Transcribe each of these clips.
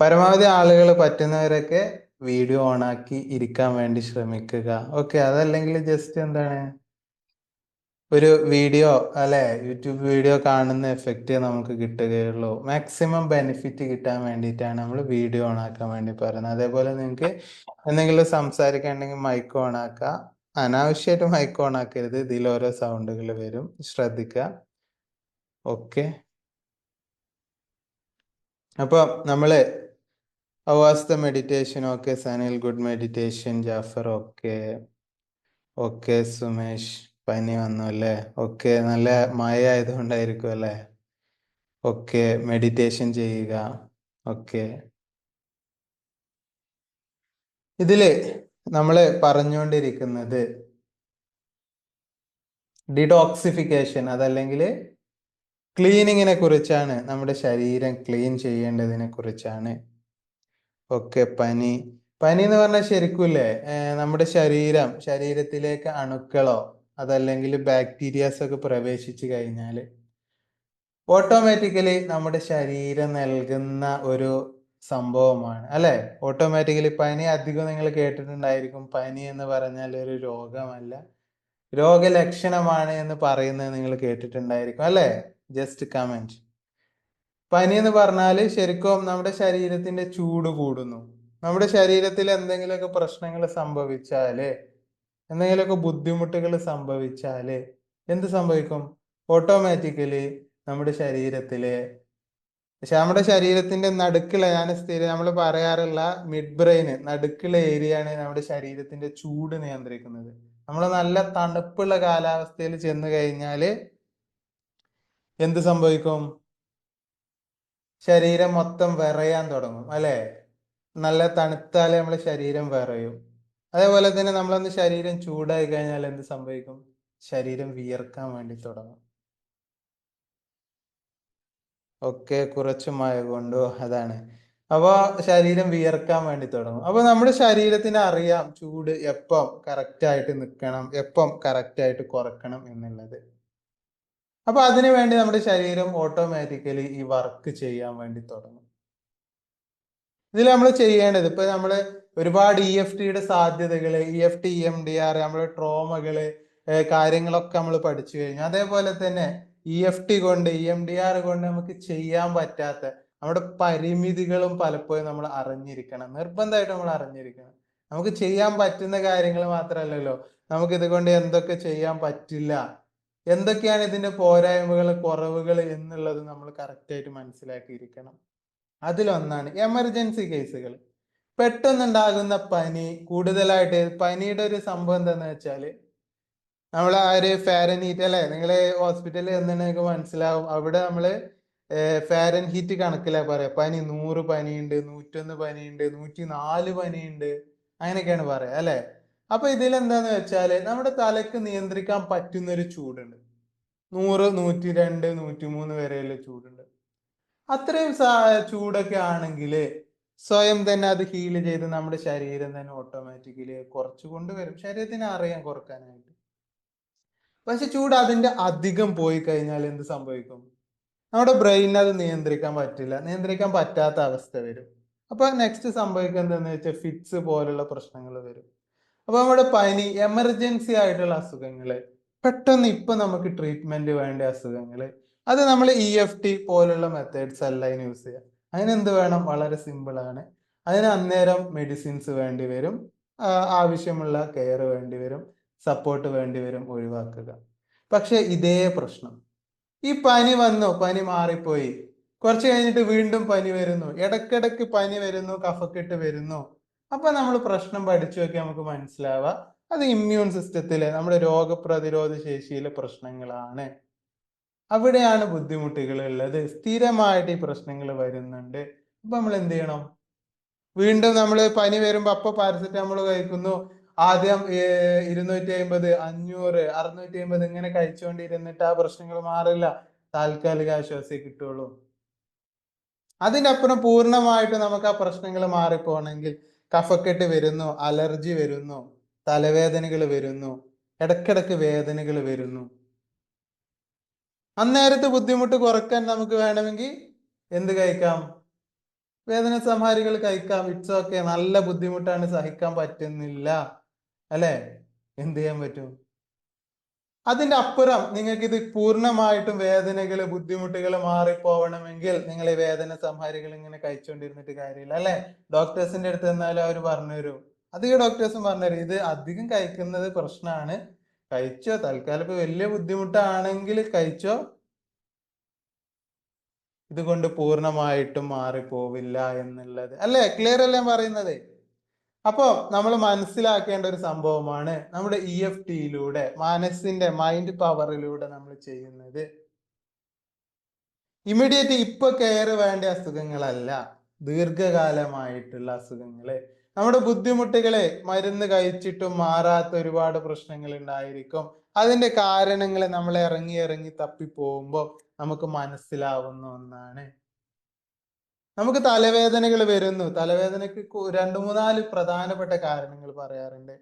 പരമാവധി ആളുകൾ പറ്റുന്നവരൊക്കെ വീഡിയോ ഓണാക്കി ഇരിക്കാൻ വേണ്ടി ശ്രമിക്കുക. ഓക്കെ, അതല്ലെങ്കിൽ ജസ്റ്റ് എന്താണ് ഒരു വീഡിയോ അല്ലെ യൂട്യൂബ് വീഡിയോ കാണുന്ന എഫക്റ്റ് നമുക്ക് കിട്ടുകയുള്ളൂ. മാക്സിമം ബെനിഫിറ്റ് കിട്ടാൻ വേണ്ടിയിട്ടാണ് നമ്മൾ വീഡിയോ ഓണാക്കാൻ വേണ്ടി പറയുന്നത്. അതേപോലെ നിങ്ങൾക്ക് എന്തെങ്കിലും സംസാരിക്കാനുണ്ടെങ്കിൽ മൈക്ക് ഓണാക്കുക. അനാവശ്യമായിട്ട് മൈക്ക് ഓണാക്കരുത്, ഇതിൽ ഓരോ സൗണ്ടുകൾ വരും, ശ്രദ്ധിക്കുക. ഓക്കെ, അപ്പൊ നമ്മള് how was the meditation? Okay Sanil, good meditation. Jafar okay. Okay Sumesh, പനി വന്നു അല്ലേ? ഓക്കെ, നല്ല മഴ ആയതുകൊണ്ടായിരിക്കും അല്ലേ? ഓക്കെ, മെഡിറ്റേഷൻ ചെയ്യുക. ഓക്കെ, ഇതില് നമ്മള് പറഞ്ഞുകൊണ്ടിരിക്കുന്നത് ഡിടോക്സിഫിക്കേഷൻ അതല്ലെങ്കിൽ ക്ലീനിങ്ങിനെ കുറിച്ചാണ്. നമ്മുടെ ശരീരം ക്ലീൻ ചെയ്യേണ്ടതിനെ കുറിച്ചാണ്. ഓക്കെ, പനി പനി എന്ന് പറഞ്ഞാൽ ശരിക്കൂല്ലേ നമ്മുടെ ശരീരത്തിലേക്ക് അണുക്കളോ അതല്ലെങ്കിൽ ബാക്ടീരിയാസ് ഒക്കെ പ്രവേശിച്ചു കഴിഞ്ഞാൽ ഓട്ടോമാറ്റിക്കലി നമ്മുടെ ശരീരം നൽകുന്ന ഒരു സംഭവമാണ് അല്ലെ? ഓട്ടോമാറ്റിക്കലി പനി അധികം നിങ്ങൾ കേട്ടിട്ടുണ്ടായിരിക്കും. പനി എന്ന് പറഞ്ഞാൽ ഒരു രോഗമല്ല, രോഗലക്ഷണമാണ് എന്ന് പറയുന്നത് നിങ്ങൾ കേട്ടിട്ടുണ്ടായിരിക്കും അല്ലെ? Just comment. പനി എന്ന് പറഞ്ഞാൽ ശരിക്കും നമ്മുടെ ശരീരത്തിന്റെ ചൂട് കൂടുന്നു. നമ്മുടെ ശരീരത്തിൽ എന്തെങ്കിലുമൊക്കെ പ്രശ്നങ്ങൾ സംഭവിച്ചാല്, എന്തെങ്കിലുമൊക്കെ ബുദ്ധിമുട്ടുകൾ സംഭവിച്ചാല് എന്ത് സംഭവിക്കും? ഓട്ടോമാറ്റിക്കലി നമ്മുടെ ശരീരത്തിലെ നമ്മുടെ ശരീരത്തിന്റെ നടുക്കുള്ള, നമ്മൾ പറയാറുള്ള മിഡ് ബ്രെയിന് നടുക്കുള്ള ഏരിയയാണ് നമ്മുടെ ശരീരത്തിന്റെ ചൂട് നിയന്ത്രിക്കുന്നത്. നമ്മൾ നല്ല തണുപ്പുള്ള കാലാവസ്ഥയിൽ ചെന്ന് കഴിഞ്ഞാല് എന്ത് സംഭവിക്കും? ശരീരം മൊത്തം വിറയാൻ തുടങ്ങും അല്ലെ? നല്ല തണുത്താല് നമ്മളെ ശരീരം വിറയും. അതേപോലെ തന്നെ നമ്മളൊന്ന് ശരീരം ചൂടായി കഴിഞ്ഞാൽ എന്ത് സംഭവിക്കും? ശരീരം വിയർക്കാൻ വേണ്ടി തുടങ്ങും. ഒക്കെ കുറച്ച് മഴ കൊണ്ടോ അതാണ്. അപ്പൊ ശരീരം വിയർക്കാൻ വേണ്ടി തുടങ്ങും. അപ്പൊ നമ്മുടെ ശരീരത്തിന് അറിയാം ചൂട് എപ്പം കറക്റ്റ് ആയിട്ട് നിൽക്കണം, എപ്പം കറക്റ്റ് ആയിട്ട് കുറക്കണം എന്നുള്ളത്. അപ്പൊ അതിനു വേണ്ടി നമ്മുടെ ശരീരം ഓട്ടോമാറ്റിക്കലി ഈ വർക്ക് ചെയ്യാൻ വേണ്ടി തുടങ്ങും. ഇതിൽ നമ്മൾ ചെയ്യേണ്ടത് ഇപ്പൊ നമ്മള് ഒരുപാട് EFTയുടെ സാധ്യതകള്, EFT, EMDR, നമ്മുടെ ട്രോമകള്, കാര്യങ്ങളൊക്കെ നമ്മൾ പഠിച്ചു കഴിഞ്ഞു. അതേപോലെ തന്നെ EFT കൊണ്ട്, EMDR കൊണ്ട് നമുക്ക് ചെയ്യാൻ പറ്റാത്ത നമ്മുടെ പരിമിതികളും പലപ്പോഴും നമ്മൾ അറിഞ്ഞിരിക്കണം. നിർബന്ധമായിട്ട് നമ്മൾ അറിഞ്ഞിരിക്കണം. നമുക്ക് ചെയ്യാൻ പറ്റുന്ന കാര്യങ്ങൾ മാത്രമല്ലല്ലോ, നമുക്ക് ഇതുകൊണ്ട് എന്തൊക്കെ ചെയ്യാൻ പറ്റില്ല, എന്തൊക്കെയാണ് ഇതിന്റെ പോരായ്മകൾ, കുറവുകൾ എന്നുള്ളത് നമ്മൾ കറക്റ്റ് ആയിട്ട് മനസ്സിലാക്കിയിരിക്കണം. അതിലൊന്നാണ് എമർജൻസി കേസുകൾ. പെട്ടെന്നുണ്ടാകുന്ന പനി, കൂടുതലായിട്ട് പനിയുടെ ഒരു സംഭവം എന്താന്ന് വെച്ചാല് നമ്മൾ ആ ഒരു ഫാരൻഹീറ്റ് അല്ലെ, നിങ്ങൾ ഹോസ്പിറ്റലിൽ ചെന്നിട്ട് മനസ്സിലാവും. അവിടെ നമ്മള് ഫാരൻഹീറ്റ് കണക്കിലാ പറയാ. പനി 100 പനിയുണ്ട്, 101 പനിയുണ്ട്, 104 പനിയുണ്ട്, അങ്ങനെയൊക്കെയാണ് പറയാ അല്ലെ? അപ്പൊ ഇതിലെന്താന്ന് വെച്ചാല് നമ്മുടെ തലക്ക് നിയന്ത്രിക്കാൻ പറ്റുന്ന ഒരു ചൂടുണ്ട്. 100, 102, 103 വരെയുള്ള ചൂടുണ്ട്. അത്രയും ചൂടൊക്കെ ആണെങ്കിൽ സ്വയം തന്നെ അത് ഹീൽ ചെയ്ത് നമ്മുടെ ശരീരം തന്നെ ഓട്ടോമാറ്റിക്കലി കുറച്ചു കൊണ്ടുവരും. ശരീരത്തിന് അറിയാം കുറക്കാനായിട്ട്. പക്ഷെ ചൂട് അതിന്റെ അധികം പോയി കഴിഞ്ഞാൽ എന്ത് സംഭവിക്കും? നമ്മുടെ ബ്രെയിൻ അത് നിയന്ത്രിക്കാൻ പറ്റില്ല, നിയന്ത്രിക്കാൻ പറ്റാത്ത അവസ്ഥ വരും. അപ്പൊ നെക്സ്റ്റ് സംഭവിക്കുക എന്താന്ന് വെച്ചാൽ ഫിറ്റ്സ് പോലുള്ള പ്രശ്നങ്ങൾ വരും. അപ്പൊ നമ്മുടെ പനി, എമർജൻസി ആയിട്ടുള്ള അസുഖങ്ങള്, പെട്ടെന്ന് ഇപ്പൊ നമുക്ക് ട്രീറ്റ്മെന്റ് വേണ്ട അസുഖങ്ങള്, അത് നമ്മൾ EFT പോലുള്ള മെത്തേഡ്സ് അല്ല അതിന് യൂസ് ചെയ്യുക. അതിനെന്ത് വേണം? വളരെ സിമ്പിൾ ആണ്. അതിന് അന്നേരം മെഡിസിൻസ് വേണ്ടി വരും, ആവശ്യമുള്ള കെയർ വേണ്ടി വരും, സപ്പോർട്ട് വേണ്ടി വരും, ഒഴിവാക്കുക. പക്ഷെ ഇതേ പ്രശ്നം ഈ പനി വന്നു, പനി മാറിപ്പോയി, കുറച്ച് കഴിഞ്ഞിട്ട് വീണ്ടും പനി വരുന്നു, ഇടക്കിടക്ക് പനി വരുന്നു, കഫക്കെട്ട് വരുന്നു. അപ്പൊ നമ്മൾ പ്രശ്നം പഠിച്ചു നോക്കി നമുക്ക് മനസ്സിലാവുക അത് ഇമ്മ്യൂൺ സിസ്റ്റത്തിലെ നമ്മുടെ രോഗപ്രതിരോധ ശേഷിയിലെ പ്രശ്നങ്ങളാണ്. അവിടെയാണ് ബുദ്ധിമുട്ടുകൾ ഉള്ളത്. സ്ഥിരമായിട്ട് ഈ പ്രശ്നങ്ങൾ വരുന്നുണ്ട്. അപ്പൊ നമ്മൾ എന്ത് ചെയ്യണം? വീണ്ടും നമ്മൾ പനി വരുമ്പോ അപ്പൊ പാരസെറ്റാമോൾ കഴിക്കുന്നു. ആദ്യം 250, 500, 650 ഇങ്ങനെ കഴിച്ചുകൊണ്ടിരുന്നിട്ട് ആ പ്രശ്നങ്ങൾ മാറില്ല. താൽക്കാലിക ആശ്വാസേ കിട്ടുള്ളൂ. അതിന്റെ അപ്പുറം പൂർണ്ണമായിട്ട് നമുക്ക് ആ പ്രശ്നങ്ങൾ മാറിപ്പോണെങ്കിൽ കഫക്കെട്ട് വരുന്നു, അലർജി വരുന്നു, തലവേദനകൾ വരുന്നു, ഇടക്കിടക്ക് വേദനകൾ വരുന്നു. അന്നേരത്തെ ബുദ്ധിമുട്ട് കുറക്കാൻ നമുക്ക് വേണമെങ്കിൽ എന്ത് കഴിക്കാം? വേദന സംഹാരികൾ കഴിക്കാം, ഇറ്റ്സ് ഓക്കെ. നല്ല ബുദ്ധിമുട്ടാണ്, സഹിക്കാൻ പറ്റുന്നില്ല, അല്ലെ? എന്ത് ചെയ്യാൻ പറ്റും? അതിന്റെ അപ്പുറം നിങ്ങൾക്ക് ഇത് പൂർണ്ണമായിട്ടും വേദനകള് ബുദ്ധിമുട്ടുകൾ മാറിപ്പോവണമെങ്കിൽ നിങ്ങൾ ഈ വേദന സംഹാരികൾ ഇങ്ങനെ കഴിച്ചുകൊണ്ടിരുന്നിട്ട് കാര്യമില്ല, അല്ലെ? ഡോക്ടേഴ്സിന്റെ അടുത്ത് ചെന്നാലും അവർ പറഞ്ഞുതരും, അധികം ഡോക്ടേഴ്സും പറഞ്ഞുതരും ഇത് അധികം കഴിക്കുന്നത് പ്രശ്നമാണ്, കഴിച്ചോ, തൽക്കാലം ഇപ്പൊ വലിയ ബുദ്ധിമുട്ടാണെങ്കിൽ കഴിച്ചോ, ഇതുകൊണ്ട് പൂർണ്ണമായിട്ടും മാറിപ്പോവില്ല എന്നുള്ളത്, അല്ലെ? ക്ലിയർ അല്ലേ പറയുന്നത്? അപ്പൊ നമ്മൾ മനസ്സിലാക്കേണ്ട ഒരു സംഭവമാണ് നമ്മുടെ EFTയിലൂടെ, മനസ്സിന്റെ മൈൻഡ് പവറിലൂടെ നമ്മൾ ചെയ്യുന്നത്. ഇമ്മീഡിയറ്റ് ഇപ്പൊ കെയർ വേണ്ട അസുഖങ്ങളല്ല, ദീർഘകാലമായിട്ടുള്ള അസുഖങ്ങള്, നമ്മുടെ ബുദ്ധിമുട്ടുകളെ മരുന്ന് കഴിച്ചിട്ടും മാറാത്ത ഒരുപാട് പ്രശ്നങ്ങൾ ഉണ്ടായിരിക്കും. അതിന്റെ കാരണങ്ങൾ നമ്മൾ ഇറങ്ങി ഇറങ്ങി തപ്പിപ്പോകുമ്പോൾ നമുക്ക് മനസ്സിലാവുന്ന ഒന്നാണ്. നമുക്ക് തലവേദനകൾ വരുന്നു, തലവേദനക്ക് രണ്ട് മൂന്നാല് പ്രധാനപ്പെട്ട കാരണങ്ങൾ പറയാറുണ്ട്.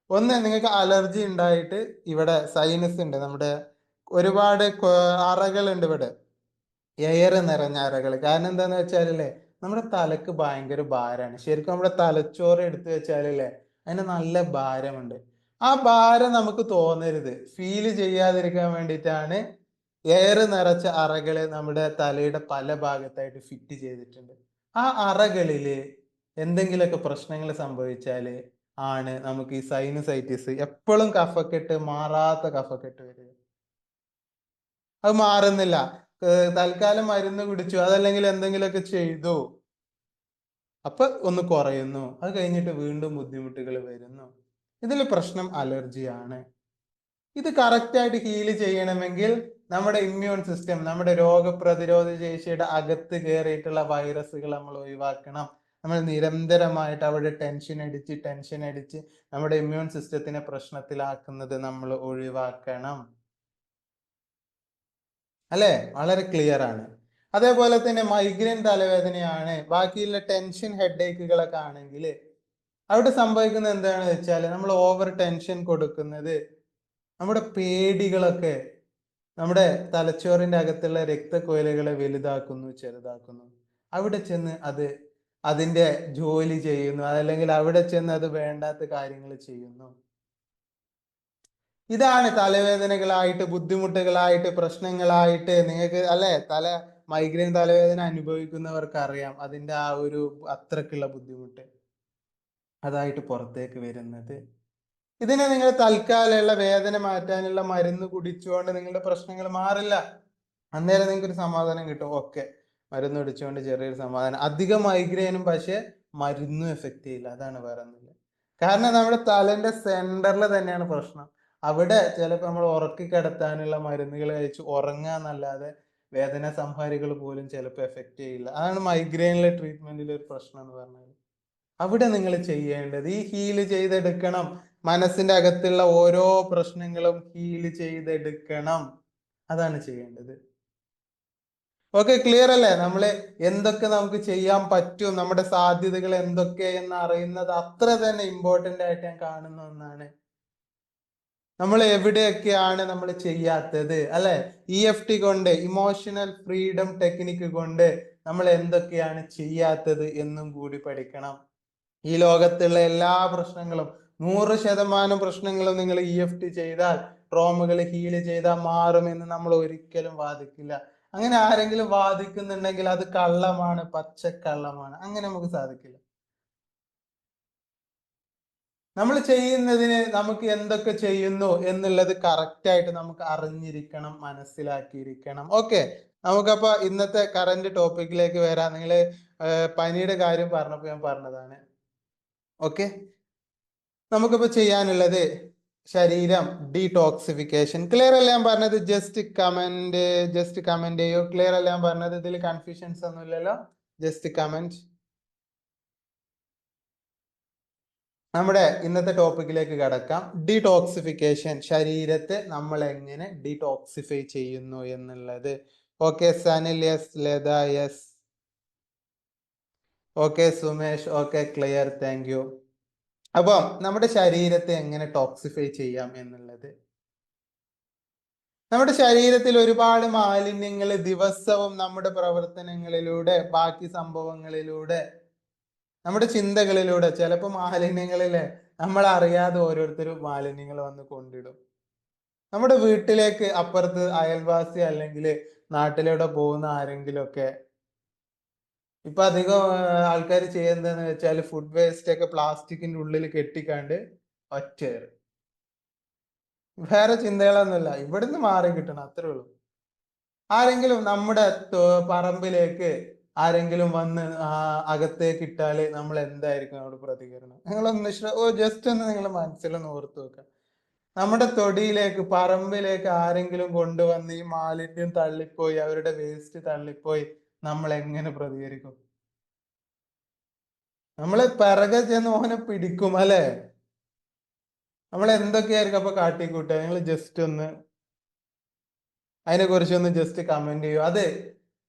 ഒന്ന്, നിങ്ങൾക്ക് അലർജി ഉണ്ടായിട്ട് ഇവിടെ സൈനസ് ഉണ്ട്, നമ്മുടെ ഒരുപാട് അറകളുണ്ട് ഇവിടെ, എയർ നിറഞ്ഞ അറകൾ. കാരണം എന്താന്ന് വെച്ചാലല്ലേ, നമ്മുടെ തലക്ക് ഭയങ്കര ഭാരമാണ്. ശരിക്കും നമ്മുടെ തലച്ചോറ് എടുത്തു വെച്ചാലല്ലേ അതിന് നല്ല ഭാരമുണ്ട്. ആ ഭാരം നമുക്ക് തോന്നരുത്, ഫീല് ചെയ്യാതിരിക്കാൻ വേണ്ടിയിട്ടാണ് എയർ നിറച്ച അറകള് നമ്മുടെ തലയുടെ പല ഭാഗത്തായിട്ട് ഫിറ്റ് ചെയ്തിട്ടുണ്ട്. ആ അറകളില് എന്തെങ്കിലുമൊക്കെ പ്രശ്നങ്ങൾ സംഭവിച്ചാല് ആണ് നമുക്ക് ഈ സൈനസൈറ്റിസ്, എപ്പോഴും കഫക്കെട്ട്, മാറാത്ത കഫക്കെട്ട് വരിക. അത് മാറുന്നില്ല, തൽക്കാലം മരുന്ന് കുടിച്ചു, അതല്ലെങ്കിൽ എന്തെങ്കിലുമൊക്കെ ചെയ്തു, അപ്പൊ ഒന്ന് കുറയുന്നു, അത് കഴിഞ്ഞിട്ട് വീണ്ടും ബുദ്ധിമുട്ടുകൾ വരുന്നു. ഇതിൽ പ്രശ്നം അലർജിയാണ്. ഇത് കറക്റ്റായിട്ട് ഹീല് ചെയ്യണമെങ്കിൽ നമ്മുടെ ഇമ്മ്യൂൺ സിസ്റ്റം, നമ്മുടെ രോഗപ്രതിരോധ ശേഷിയുടെ അകത്ത് കയറിയിട്ടുള്ള വൈറസുകൾ നമ്മൾ ഒഴിവാക്കണം. നമ്മൾ നിരന്തരമായിട്ട് അവിടെ ടെൻഷൻ അടിച്ച് നമ്മുടെ ഇമ്മ്യൂൺ സിസ്റ്റത്തിനെ പ്രശ്നത്തിലാക്കുന്നത് നമ്മൾ ഒഴിവാക്കണം, അല്ലെ? വളരെ ക്ലിയർ ആണ്. അതേപോലെ തന്നെ മൈഗ്രെയിൻ തലവേദനയാണ്, ബാക്കിയുള്ള ടെൻഷൻ ഹെഡേക്കുകളൊക്കെ ആണെങ്കിൽ അവിടെ സംഭവിക്കുന്നത് എന്താണെന്ന് വെച്ചാൽ നമ്മൾ ഓവർ ടെൻഷൻ കൊടുക്കുന്നത് നമ്മുടെ പേടികളൊക്കെ നമ്മുടെ തലച്ചോറിന്റെ അകത്തുള്ള രക്തക്കുഴലുകളെ വലുതാക്കുന്നു, ചെറുതാക്കുന്നു. അവിടെ ചെന്ന് അത് അതിന്റെ ജോലി ചെയ്യുന്നു, അതല്ലെങ്കിൽ അവിടെ ചെന്ന് അത് വേണ്ടാത്ത കാര്യങ്ങൾ ചെയ്യുന്നു. ഇതാണ് തലവേദനകളായിട്ട്, ബുദ്ധിമുട്ടുകളായിട്ട്, പ്രശ്നങ്ങളായിട്ട് നിങ്ങൾക്ക്, അല്ലെ? മൈഗ്രെയിൻ തലവേദന അനുഭവിക്കുന്നവർക്ക് അറിയാം അതിന്റെ ആ ഒരു അത്രക്കുള്ള ബുദ്ധിമുട്ട് അതായിട്ട് പുറത്തേക്ക് വരുന്നത്. ഇതിനെ നിങ്ങൾ തൽക്കാലമുള്ള വേദന മാറ്റാനുള്ള മരുന്ന് കുടിച്ചുകൊണ്ട് നിങ്ങളുടെ പ്രശ്നങ്ങൾ മാറില്ല. അന്നേരം നിങ്ങൾക്ക് ഒരു സമാധാനം കിട്ടും, ഓക്കെ, മരുന്ന് കുടിച്ചുകൊണ്ട് ചെറിയൊരു സമാധാനം. അധികം മൈഗ്രെയിനും പക്ഷെ മരുന്നും എഫക്റ്റ് ചെയ്യില്ല, അതാണ് വേറെ ഒന്നുമില്ല. കാരണം നമ്മുടെ തലന്റെ സെന്ററിൽ തന്നെയാണ് പ്രശ്നം. അവിടെ ചിലപ്പോൾ നമ്മൾ ഉറക്കി കിടത്താനുള്ള മരുന്നുകൾ കഴിച്ച് ഉറങ്ങാന്നല്ലാതെ വേദന സംഹാരികൾ പോലും ചിലപ്പോൾ എഫക്റ്റ് ചെയ്യില്ല. അതാണ് മൈഗ്രെയിനിലെ ട്രീറ്റ്മെന്റിലെ ഒരു പ്രശ്നം എന്ന് പറഞ്ഞാൽ. അവിടെ നിങ്ങൾ ചെയ്യേണ്ടത് ഈ ഹീല് ചെയ്തെടുക്കണം, മനസ്സിന്റെ അകത്തുള്ള ഓരോ പ്രശ്നങ്ങളും ഹീല് ചെയ്തെടുക്കണം, അതാണ് ചെയ്യേണ്ടത്. ഓക്കെ, ക്ലിയർ അല്ലേ? നമ്മള് എന്തൊക്കെ നമുക്ക് ചെയ്യാൻ പറ്റും, നമ്മുടെ സാധ്യതകൾ എന്തൊക്കെ എന്ന് അറിയുന്നത് അത്ര തന്നെ ഇമ്പോർട്ടന്റ് ആയിട്ട് ഞാൻ കാണുന്ന ഒന്നാണ്. നമ്മൾ എവിടെയൊക്കെയാണ് നമ്മൾ ചെയ്യാത്തത്, അല്ലെ? EFT കൊണ്ട്, ഇമോഷണൽ ഫ്രീഡം ടെക്നിക്ക് കൊണ്ട് നമ്മൾ എന്തൊക്കെയാണ് ചെയ്യാത്തത് എന്നും കൂടി പഠിക്കണം. ഈ ലോകത്തുള്ള എല്ലാ പ്രശ്നങ്ങളും, 100% പ്രശ്നങ്ങളും നിങ്ങൾ EFT ചെയ്താൽ, ട്രോമകൾ ഹീല് ചെയ്താൽ മാറുമെന്ന് നമ്മൾ ഒരിക്കലും വാദിക്കില്ല. അങ്ങനെ ആരെങ്കിലും വാദിക്കുന്നുണ്ടെങ്കിൽ അത് കള്ളമാണ്, പച്ചക്കള്ളമാണ്. അങ്ങനെ നമുക്ക് സാധിക്കില്ല. നമ്മൾ ചെയ്യുന്നതിന് നമുക്ക് എന്തൊക്കെ ചെയ്യുന്നു എന്നുള്ളത് കറക്റ്റ് ആയിട്ട് നമുക്ക് അറിഞ്ഞിരിക്കണം, മനസ്സിലാക്കിയിരിക്കണം. ഓക്കെ, നമുക്കപ്പോ ഇന്നത്തെ കറന്റ് ടോപ്പിക്കിലേക്ക് വരാം. നിങ്ങള് പനിയുടെ കാര്യം പറഞ്ഞപ്പോ ഞാൻ പറഞ്ഞതാണ്. ഓക്കെ, നമുക്കിപ്പോ ചെയ്യാനുള്ളത് ശരീരം ഡീടോക്സിഫിക്കേഷൻ. ക്ലിയർ അല്ല ഞാൻ പറഞ്ഞത്? ജസ്റ്റ് കമന്റ് ചെയ്യൂ. ക്ലിയർ അല്ല ഞാൻ പറഞ്ഞത്? ഇതിൽ കൺഫ്യൂഷൻസ് ഒന്നും ഇല്ലല്ലോ? Just comment. നമ്മുടെ ഇന്നത്തെ ടോപ്പിക്കിലേക്ക് കടക്കാം. ഡീടോക്സിഫിക്കേഷൻ, ശരീരത്തെ നമ്മൾ എങ്ങനെ ഡീടോക്സിഫൈ ചെയ്യുന്നു എന്നുള്ളത്. Okay Sanil, yes. Latha, yes. Okay Sumesh, okay, clear, thank you. അപ്പം നമ്മുടെ ശരീരത്തെ എങ്ങനെ ടോക്സിഫൈ ചെയ്യാം എന്നുള്ളത്, നമ്മുടെ ശരീരത്തിൽ ഒരുപാട് മാലിന്യങ്ങൾ ദിവസവും നമ്മുടെ പ്രവർത്തനങ്ങളിലൂടെ, ബാക്കി സംഭവങ്ങളിലൂടെ, നമ്മുടെ ചിന്തകളിലൂടെ, ചിലപ്പോൾ മാലിന്യങ്ങളിലെ നമ്മൾ അറിയാതെ ഓരോരുത്തരും മാലിന്യങ്ങൾ വന്ന് കൊണ്ടിടും. നമ്മുടെ വീട്ടിലേക്ക് അപ്പുറത്ത് അയൽവാസി അല്ലെങ്കിൽ നാട്ടിലൂടെ പോകുന്ന ആരെങ്കിലും ഒക്കെ ഇപ്പൊ അധികം ആൾക്കാർ ചെയ്യുന്നതെന്ന് വെച്ചാൽ ഫുഡ് വേസ്റ്റ് ഒക്കെ പ്ലാസ്റ്റിക്കിന്റെ ഉള്ളിൽ കെട്ടിക്കാണ്ട് ഒറ്റയേറ്. വേറെ ചിന്തകളൊന്നുമില്ല, ഇവിടുന്ന് മാറി കിട്ടണം, അത്രേ ഉള്ളൂ. ആരെങ്കിലും നമ്മുടെ പറമ്പിലേക്ക് ആരെങ്കിലും വന്ന് അകത്തേക്ക് ഇട്ടാല് നമ്മൾ എന്തായിരിക്കും നമ്മുടെ പ്രതികരണം? നിങ്ങളൊന്ന് ജസ്റ്റ് ഒന്ന് നിങ്ങൾ മനസ്സിലൊന്ന് ഓർത്ത് വെക്കുക. നമ്മുടെ തൊടിയിലേക്ക്, പറമ്പിലേക്ക് ആരെങ്കിലും കൊണ്ടുവന്ന് ഈ മാലിന്യം തള്ളിപ്പോയി, അവരുടെ വേസ്റ്റ് തള്ളിപ്പോയി, നമ്മൾ എങ്ങനെ പ്രതികരിക്കും? നമ്മള് പിറകെ ചെന്ന് ഓനെ പിടിക്കും അല്ലെ? നമ്മൾ എന്തൊക്കെയായിരിക്കും അപ്പൊ കാട്ടിക്കൂട്ടുക? നിങ്ങൾ ജസ്റ്റ് ഒന്ന് അതിനെ കുറിച്ചൊന്ന് ജസ്റ്റ് കമന്റ് ചെയ്യൂ. അത്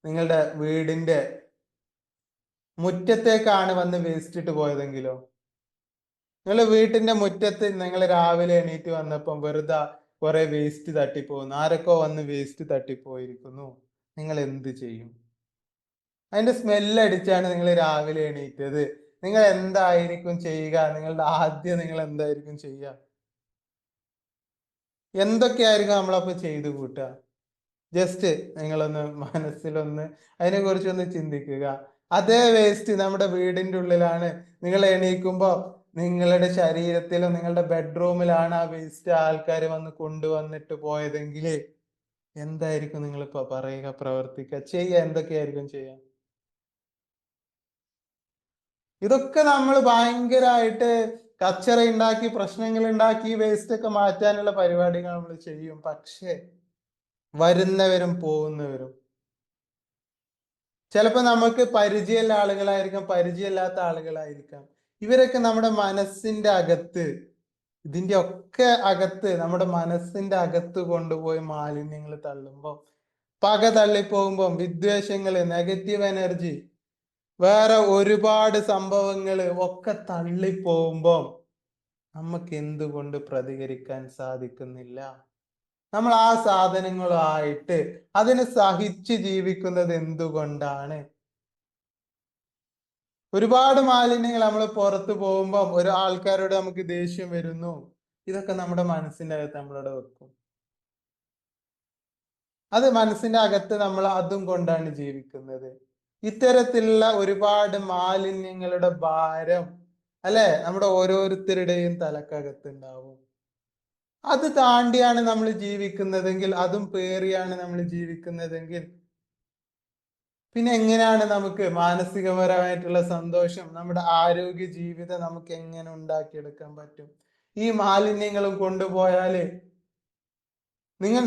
നിങ്ങളുടെ വീടിന്റെ മുറ്റത്തേക്കാണ് വന്ന് വേസ്റ്റ് ഇട്ട് പോയതെങ്കിലോ? നിങ്ങൾ വീട്ടിന്റെ മുറ്റത്ത് നിങ്ങൾ രാവിലെ എണീറ്റ് വന്നപ്പം വെറുതെ കുറെ വേസ്റ്റ് തട്ടിപ്പോകുന്നു, ആരൊക്കെ വന്ന് വേസ്റ്റ് തട്ടിപ്പോയിരിക്കുന്നു, നിങ്ങൾ എന്ത് ചെയ്യും? അതിന്റെ സ്മെല്ല് അടിച്ചാണ് നിങ്ങൾ രാവിലെ എണീറ്റത്. നിങ്ങൾ എന്തായിരിക്കും ചെയ്യുക? നിങ്ങൾ എന്തായിരിക്കും ചെയ്യുക? എന്തൊക്കെയായിരിക്കും നമ്മളപ്പോ ചെയ്തു കൂട്ടുക? ജസ്റ്റ് നിങ്ങളൊന്ന് മനസ്സിലൊന്ന് അതിനെ കുറിച്ചൊന്ന് ചിന്തിക്കുക. അതേ വേസ്റ്റ് നമ്മുടെ വീടിന്റെ ഉള്ളിലാണ്. നിങ്ങൾ എണീക്കുമ്പോ നിങ്ങളുടെ ശരീരത്തിലും നിങ്ങളുടെ ബെഡ്റൂമിലാണ് ആ വേസ്റ്റ് ആൾക്കാർ വന്ന് കൊണ്ടുവന്നിട്ട് പോയതെങ്കിൽ എന്തായിരിക്കും നിങ്ങളിപ്പോ പറയുക, പ്രവർത്തിക്കുക, ചെയ്യുക? എന്തൊക്കെയായിരിക്കും ചെയ്യുക? ഇതൊക്കെ നമ്മൾ ഭയങ്കരമായിട്ട് കച്ചറ ഉണ്ടാക്കി, പ്രശ്നങ്ങൾ ഉണ്ടാക്കി, വേസ്റ്റ് ഒക്കെ മാറ്റാനുള്ള പരിപാടികൾ നമ്മൾ ചെയ്യും. പക്ഷേ വരുന്നവരും പോകുന്നവരും ചിലപ്പോ നമുക്ക് പരിചയമുള്ള ആളുകളായിരിക്കാം, പരിചയമില്ലാത്ത ആളുകളായിരിക്കാം. ഇവരൊക്കെ നമ്മുടെ മനസ്സിന്റെ അകത്ത്, ഇതിന്റെ ഒക്കെ അകത്ത്, നമ്മുടെ മനസ്സിന്റെ അകത്ത് കൊണ്ടുപോയി മാലിന്യങ്ങൾ തള്ളുമ്പോ, പക തള്ളിപ്പോകുമ്പോ, വിദ്വേഷങ്ങള്, നെഗറ്റീവ് എനർജി, വേറെ ഒരുപാട് സംഭവങ്ങള് ഒക്കെ തള്ളിപ്പോകുമ്പോ നമുക്ക് എന്തുകൊണ്ട് പ്രതികരിക്കാൻ സാധിക്കുന്നില്ല? നമ്മൾ ആ സാധനങ്ങളുമായിട്ട് അതിനെ സഹിച്ച് ജീവിക്കുന്നത് എന്തുകൊണ്ടാണ്? ഒരുപാട് മാലിന്യങ്ങൾ നമ്മൾ പുറത്തു പോകുമ്പോൾ ഒരു ആൾക്കാരോട് നമുക്ക് ദേഷ്യം വരുന്നു, ഇതൊക്കെ നമ്മുടെ മനസ്സിന്റെ അകത്ത് നമ്മളവിടെ വെക്കും. അത് മനസ്സിന്റെ അകത്ത് നമ്മൾ അതും കൊണ്ടാണ് ജീവിക്കുന്നത്. ഇത്തരത്തിലുള്ള ഒരുപാട് മാലിന്യങ്ങളുടെ ഭാരം അല്ലെ നമ്മുടെ ഓരോരുത്തരുടെയും തലക്കകത്ത് ഉണ്ടാവും. അത് താണ്ടിയാണ് നമ്മൾ ജീവിക്കുന്നതെങ്കിൽ, അതും പേറിയാണ് നമ്മൾ ജീവിക്കുന്നതെങ്കിൽ, പിന്നെ എങ്ങനെയാണ് നമുക്ക് മാനസികപരമായിട്ടുള്ള സന്തോഷം, നമ്മുടെ ആരോഗ്യ ജീവിതം നമുക്ക് എങ്ങനെ ഉണ്ടാക്കിയെടുക്കാൻ പറ്റും? ഈ മാലിന്യങ്ങളും കൊണ്ടുപോയാല്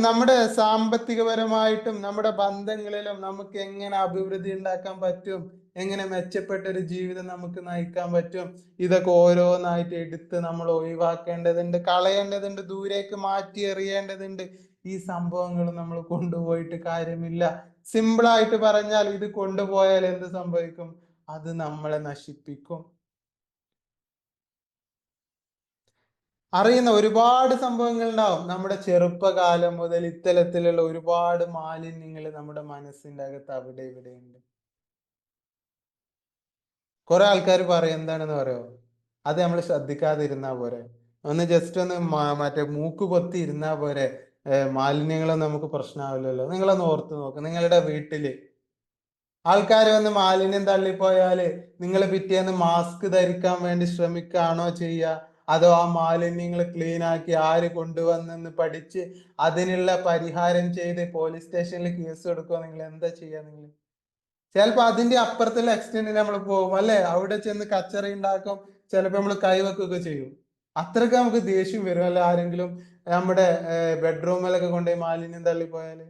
നമ്മുടെ സാമ്പത്തികപരമായിട്ടും നമ്മുടെ ബന്ധങ്ങളിലും നമുക്ക് എങ്ങനെ അഭിവൃദ്ധി ഉണ്ടാക്കാൻ പറ്റും? എങ്ങനെ മെച്ചപ്പെട്ട ഒരു ജീവിതം നമുക്ക് നയിക്കാൻ പറ്റും? ഇതൊക്കെ ഓരോന്നായിട്ട് എടുത്ത് നമ്മൾ ഒഴിവാക്കേണ്ടതുണ്ട്, കളയേണ്ടതുണ്ട്, ദൂരേക്ക് മാറ്റി എറിയേണ്ടതുണ്ട്. ഈ സംഭവങ്ങൾ നമ്മൾ കൊണ്ടുപോയിട്ട് കാര്യമില്ല. സിമ്പിൾ ആയിട്ട് പറഞ്ഞാൽ, ഇത് കൊണ്ടുപോയാൽ എന്ത് സംഭവിക്കും? അത് നമ്മളെ നശിപ്പിക്കും. അറിയുന്ന ഒരുപാട് സംഭവങ്ങൾ ഉണ്ടാവും. നമ്മുടെ ചെറുപ്പകാലം മുതൽ ഇത്തരത്തിലുള്ള ഒരുപാട് മാലിന്യങ്ങൾ നമ്മുടെ മനസ്സിന്റെ അകത്ത് അവിടെ ഇവിടെ ഉണ്ട്. കുറെ ആൾക്കാർ പറയും എന്താണെന്ന് പറയോ? അത് നമ്മൾ ശ്രദ്ധിക്കാതിരുന്നാ പോരെ, ഒന്ന് ജസ്റ്റ് ഒന്ന് മറ്റേ മൂക്ക് പൊത്തി ഇരുന്നാ പോരെ, മാലിന്യങ്ങളൊന്നും നമുക്ക് പ്രശ്നമാവില്ലല്ലോ. നിങ്ങളൊന്ന് ഓർത്ത് നോക്ക്, നിങ്ങളുടെ വീട്ടില് ആൾക്കാർ വന്ന് മാലിന്യം തള്ളിപ്പോയാല് നിങ്ങൾ പിറ്റേന്ന് മാസ്ക് ധരിക്കാൻ വേണ്ടി ശ്രമിക്കുകയാണോ ചെയ്യുക? അതോ ആ മാലിന്യങ്ങൾ ക്ലീൻ ആക്കി ആര് കൊണ്ടുവന്നെന്ന് പഠിച്ച് അതിനുള്ള പരിഹാരം ചെയ്ത് പോലീസ് സ്റ്റേഷനിൽ കേസ് കൊടുക്കുക? നിങ്ങൾ എന്താ ചെയ്യുക? നിങ്ങൾ ചിലപ്പോ അതിന്റെ അപ്പുറത്തുള്ള എക്സ്റ്റെൻഡിൽ നമ്മൾ പോകും അല്ലെ? അവിടെ ചെന്ന് കച്ചറ ഉണ്ടാക്കും, ചിലപ്പോ നമ്മൾ കൈവെക്കുകയൊക്കെ ചെയ്യും. അത്രയ്ക്ക് നമുക്ക് ദേഷ്യം വരും അല്ലെ? ആരെങ്കിലും നമ്മുടെ ബെഡ്റൂമിലൊക്കെ കൊണ്ടുപോയി മാലിന്യം തള്ളിപ്പോയാല്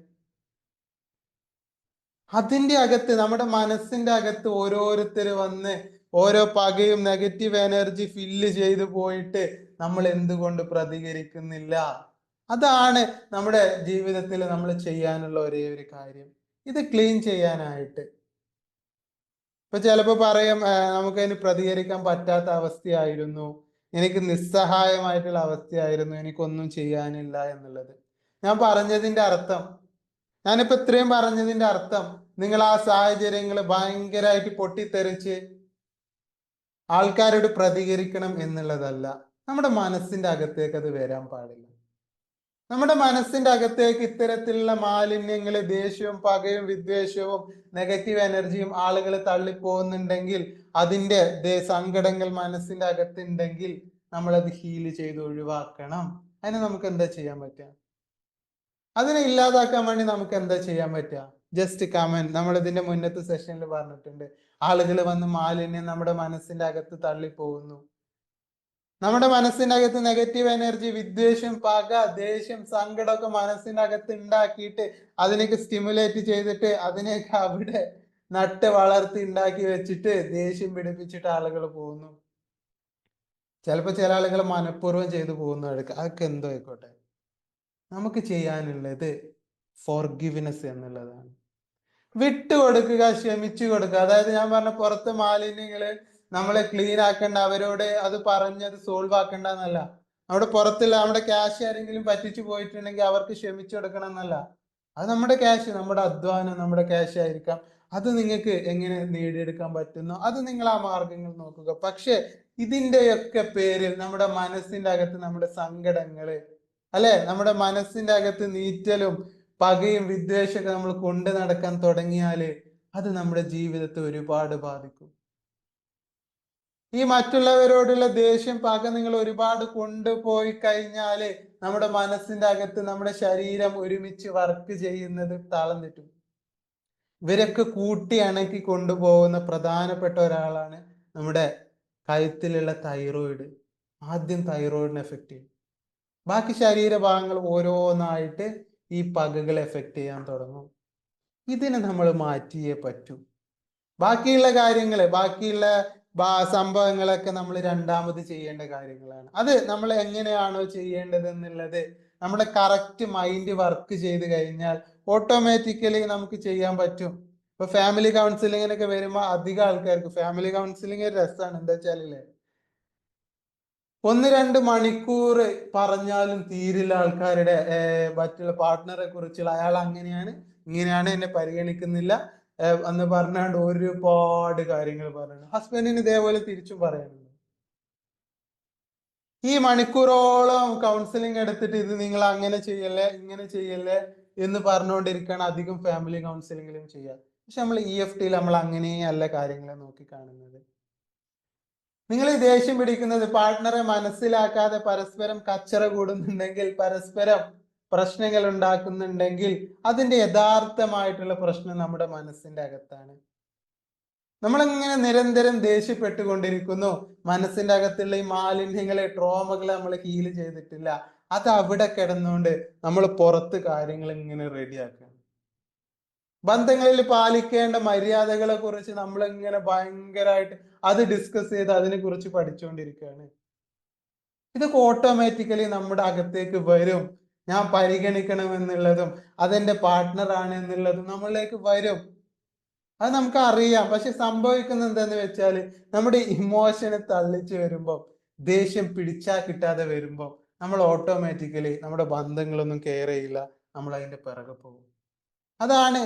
അതിന്റെ അകത്ത്, നമ്മുടെ മനസ്സിന്റെ അകത്ത് ഓരോരുത്തർ വന്ന് ഓരോ പകയും നെഗറ്റീവ് എനർജി ഫില്ല് ചെയ്തു പോയിട്ട് നമ്മൾ എന്തുകൊണ്ട് പ്രതികരിക്കുന്നില്ല? അതാണ് നമ്മുടെ ജീവിതത്തിൽ നമ്മൾ ചെയ്യാനുള്ള ഒരേ ഒരു കാര്യം, ഇത് ക്ലീൻ ചെയ്യാനായിട്ട്. ഇപ്പൊ ചിലപ്പോ പറയും നമുക്ക് അതിന് പ്രതികരിക്കാൻ പറ്റാത്ത അവസ്ഥയായിരുന്നു, എനിക്ക് നിസ്സഹായമായിട്ടുള്ള അവസ്ഥയായിരുന്നു, എനിക്കൊന്നും ചെയ്യാനില്ല എന്നുള്ളത്. ഞാൻ പറഞ്ഞതിന്റെ അർത്ഥം? ഞാനിപ്പോ ഇത്രയും പറഞ്ഞതിന്റെ അർത്ഥം നിങ്ങൾ ആ സാഹചര്യങ്ങൾ ഭയങ്കരമായിട്ട് പൊട്ടിത്തെറിച്ച് ആൾക്കാരോട് പ്രതികരിക്കണം എന്നുള്ളതല്ല. നമ്മുടെ മനസ്സിന്റെ അകത്തേക്ക് അത് വരാൻ പാടില്ല. നമ്മുടെ മനസ്സിന്റെ അകത്തേക്ക് ഇത്തരത്തിലുള്ള മാലിന്യങ്ങള്, ദേഷ്യവും പകയും വിദ്വേഷവും നെഗറ്റീവ് എനർജിയും ആളുകൾ തള്ളിപ്പോകുന്നുണ്ടെങ്കിൽ, അതിന്റെ സങ്കടങ്ങൾ മനസ്സിന്റെ അകത്തുണ്ടെങ്കിൽ നമ്മളത് ഹീൽ ചെയ്ത് ഒഴിവാക്കണം. അതിന് നമുക്ക് എന്താ ചെയ്യാൻ പറ്റുക? അതിനെ ഇല്ലാതാക്കാൻ വേണ്ടി നമുക്ക് എന്താ ചെയ്യാൻ പറ്റുക? Just comment. നമ്മൾ ഇതിന്റെ മുന്നത്തെ സെഷനിൽ പറഞ്ഞിട്ടുണ്ട്, ആളുകൾ വന്ന് മാലിന്യം നമ്മുടെ മനസ്സിന്റെ അകത്ത് തള്ളിപ്പോകുന്നു. നമ്മുടെ മനസ്സിന്റെ അകത്ത് നെഗറ്റീവ് എനർജി, വിദ്വേഷം, പക, ദേഷ്യം, സങ്കടമൊക്കെ മനസ്സിന്റെ അകത്ത് ഉണ്ടാക്കിയിട്ട് അതിനൊക്കെ സ്റ്റിമുലേറ്റ് ചെയ്തിട്ട് അതിനെയൊക്കെ അവിടെ നട്ട് വളർത്തി ഉണ്ടാക്കി വെച്ചിട്ട് ദേഷ്യം പിടിപ്പിച്ചിട്ട് ആളുകൾ പോകുന്നു. ചിലപ്പോൾ ചില ആളുകൾ മനഃപൂർവ്വം ചെയ്തു പോകുന്നു. അതൊക്കെ എന്തോ ആയിക്കോട്ടെ, നമുക്ക് ചെയ്യാനുള്ളത് ഫോർഗിവ്നെസ് എന്നുള്ളതാണ്. വിട്ടുകൊടുക്കുക, ക്ഷമിച്ചു കൊടുക്കുക. അതായത് ഞാൻ പറഞ്ഞ പുറത്തെ മാലിന്യങ്ങള് നമ്മളെ ക്ലീൻ ആക്കേണ്ട, അവരോട് അത് പറഞ്ഞത് സോൾവ് ആക്കേണ്ട എന്നല്ല. നമ്മുടെ പുറത്തുള്ള നമ്മുടെ ക്യാഷ് ആരെങ്കിലും പറ്റിച്ചു പോയിട്ടുണ്ടെങ്കിൽ അവർക്ക് ക്ഷമിച്ചു കൊടുക്കണം എന്നല്ല. അത് നമ്മുടെ ക്യാഷ്, നമ്മുടെ അധ്വാനം, നമ്മുടെ ക്യാഷ് ആയിരിക്കാം. അത് നിങ്ങൾക്ക് എങ്ങനെ നേടിയെടുക്കാൻ പറ്റുന്നോ അത് നിങ്ങൾ ആ മാർഗങ്ങൾ നോക്കുക. പക്ഷെ ഇതിന്റെയൊക്കെ പേരിൽ നമ്മുടെ മനസ്സിന്റെ അകത്ത് നമ്മുടെ സങ്കടങ്ങള്, അല്ലെ, നമ്മുടെ മനസ്സിന്റെ അകത്ത് നീറ്റലും പകയും വിദ്വേഷമൊക്കെ നമ്മൾ കൊണ്ട് നടക്കാൻ തുടങ്ങിയാല് അത് നമ്മുടെ ജീവിതത്തെ ഒരുപാട് ബാധിക്കും. ഈ മറ്റുള്ളവരോടുള്ള ദേഷ്യം, പക നിങ്ങൾ ഒരുപാട് കൊണ്ടുപോയി കഴിഞ്ഞാല് നമ്മുടെ മനസ്സിന്റെ അകത്ത് നമ്മുടെ ശരീരം ഒരുമിച്ച് വർക്ക് ചെയ്യുന്നത് താളം തെറ്റും. ഇവരൊക്കെ കൂട്ടി അണക്കി കൊണ്ടുപോകുന്ന പ്രധാനപ്പെട്ട ഒരാളാണ് നമ്മുടെ കഴുത്തിലുള്ള തൈറോയിഡ്. ആദ്യം തൈറോയിഡിനെ എഫക്ട് ചെയ്യും. ബാക്കി ശരീരഭാഗങ്ങൾ ഓരോന്നായിട്ട് ഈ പകകൾ എഫക്ട് ചെയ്യാൻ തുടങ്ങും. ഇതിനെ നമ്മൾ മാറ്റിയേ പറ്റൂ. ബാക്കിയുള്ള കാര്യങ്ങള്, ബാക്കിയുള്ള സംഭവങ്ങളൊക്കെ നമ്മൾ രണ്ടാമത് ചെയ്യേണ്ട കാര്യങ്ങളാണ്. അത് നമ്മൾ എങ്ങനെയാണോ ചെയ്യേണ്ടത് എന്നുള്ളത് നമ്മുടെ കറക്റ്റ് മൈൻഡ് വർക്ക് ചെയ്ത് കഴിഞ്ഞാൽ ഓട്ടോമാറ്റിക്കലി നമുക്ക് ചെയ്യാൻ പറ്റും. ഇപ്പൊ ഫാമിലി കൗൺസിലിങ്ങിനൊക്കെ വരുമ്പോൾ അധികം ആൾക്കാർക്ക് ഫാമിലി കൗൺസിലിംഗ് ഒരു രസമാണ്. എന്താ വെച്ചാലേ 1-2 മണിക്കൂർ പറഞ്ഞാലും തീരില്ല ആൾക്കാരുടെ മറ്റുള്ള പാർട്ട്ണറെ കുറിച്ചുള്ള, അയാൾ അങ്ങനെയാണ് ഇങ്ങനെയാണ്, എന്നെ പരിഗണിക്കുന്നില്ല എന്ന് പറഞ്ഞാണ്ട് ഒരുപാട് കാര്യങ്ങൾ പറയണം. ഹസ്ബൻഡിന് ഇതേപോലെ തിരിച്ചും പറയാനുണ്ട്. ഈ മണിക്കൂറോളം കൗൺസിലിംഗ് എടുത്തിട്ട് ഇത് നിങ്ങൾ അങ്ങനെ ചെയ്യല്ലേ, ഇങ്ങനെ ചെയ്യല്ലേ എന്ന് പറഞ്ഞുകൊണ്ടിരിക്കുകയാണ് അധികം ഫാമിലി കൗൺസിലിംഗിലും ചെയ്യുക. പക്ഷെ നമ്മൾ EFTയിൽ നമ്മൾ അങ്ങനെയല്ല കാര്യങ്ങളെ നോക്കി കാണുന്നത്. നിങ്ങൾ ഈ ദേഷ്യം പിടിക്കുന്നത് പാർട്ട്ണറെ മനസ്സിലാക്കാതെ പരസ്പരം കച്ചറ കൂടുന്നുണ്ടെങ്കിൽ, പരസ്പരം പ്രശ്നങ്ങൾ ഉണ്ടാക്കുന്നുണ്ടെങ്കിൽ അതിന്റെ യഥാർത്ഥമായിട്ടുള്ള പ്രശ്നം നമ്മുടെ മനസ്സിന്റെ അകത്താണ്. നമ്മളിങ്ങനെ നിരന്തരം ദേഷ്യപ്പെട്ടുകൊണ്ടിരിക്കുന്നു. മനസ്സിന്റെ അകത്തുള്ള ഈ മാലിന്യങ്ങളെ, ട്രോമകളെ നമ്മൾ ഹീൽ ചെയ്തിട്ടില്ല. അത് അവിടെ കിടന്നുകൊണ്ട് നമ്മൾ പുറത്ത് കാര്യങ്ങൾ ഇങ്ങനെ റെഡിയാക്കുക. ബന്ധങ്ങളിൽ പാലിക്കേണ്ട മര്യാദകളെ കുറിച്ച് നമ്മൾ ഇങ്ങനെ ഭയങ്കരമായിട്ട് അത് ഡിസ്കസ് ചെയ്ത് അതിനെ കുറിച്ച് പഠിച്ചുകൊണ്ടിരിക്കുകയാണ്. ഇതൊക്കെ ഓട്ടോമാറ്റിക്കലി നമ്മുടെ അകത്തേക്ക് വരും. ഞാൻ പരിഗണിക്കണം എന്നുള്ളതും അതെന്റെ പാർട്ട്ണർ ആണ് എന്നുള്ളതും നമ്മളിലേക്ക് വരും. അത് നമുക്ക് അറിയാം. പക്ഷെ സംഭവിക്കുന്നത് എന്താന്ന് വെച്ചാൽ നമ്മുടെ ഇമോഷനെ തള്ളിച്ച് വരുമ്പോൾ, ദേഷ്യം പിടിച്ചാ കിട്ടാതെ വരുമ്പോൾ നമ്മൾ ഓട്ടോമാറ്റിക്കലി നമ്മുടെ ബന്ധങ്ങളൊന്നും കെയർ ചെയ്യില്ല. നമ്മൾ അതിന്റെ പിറകെ പോകും. അതാണ്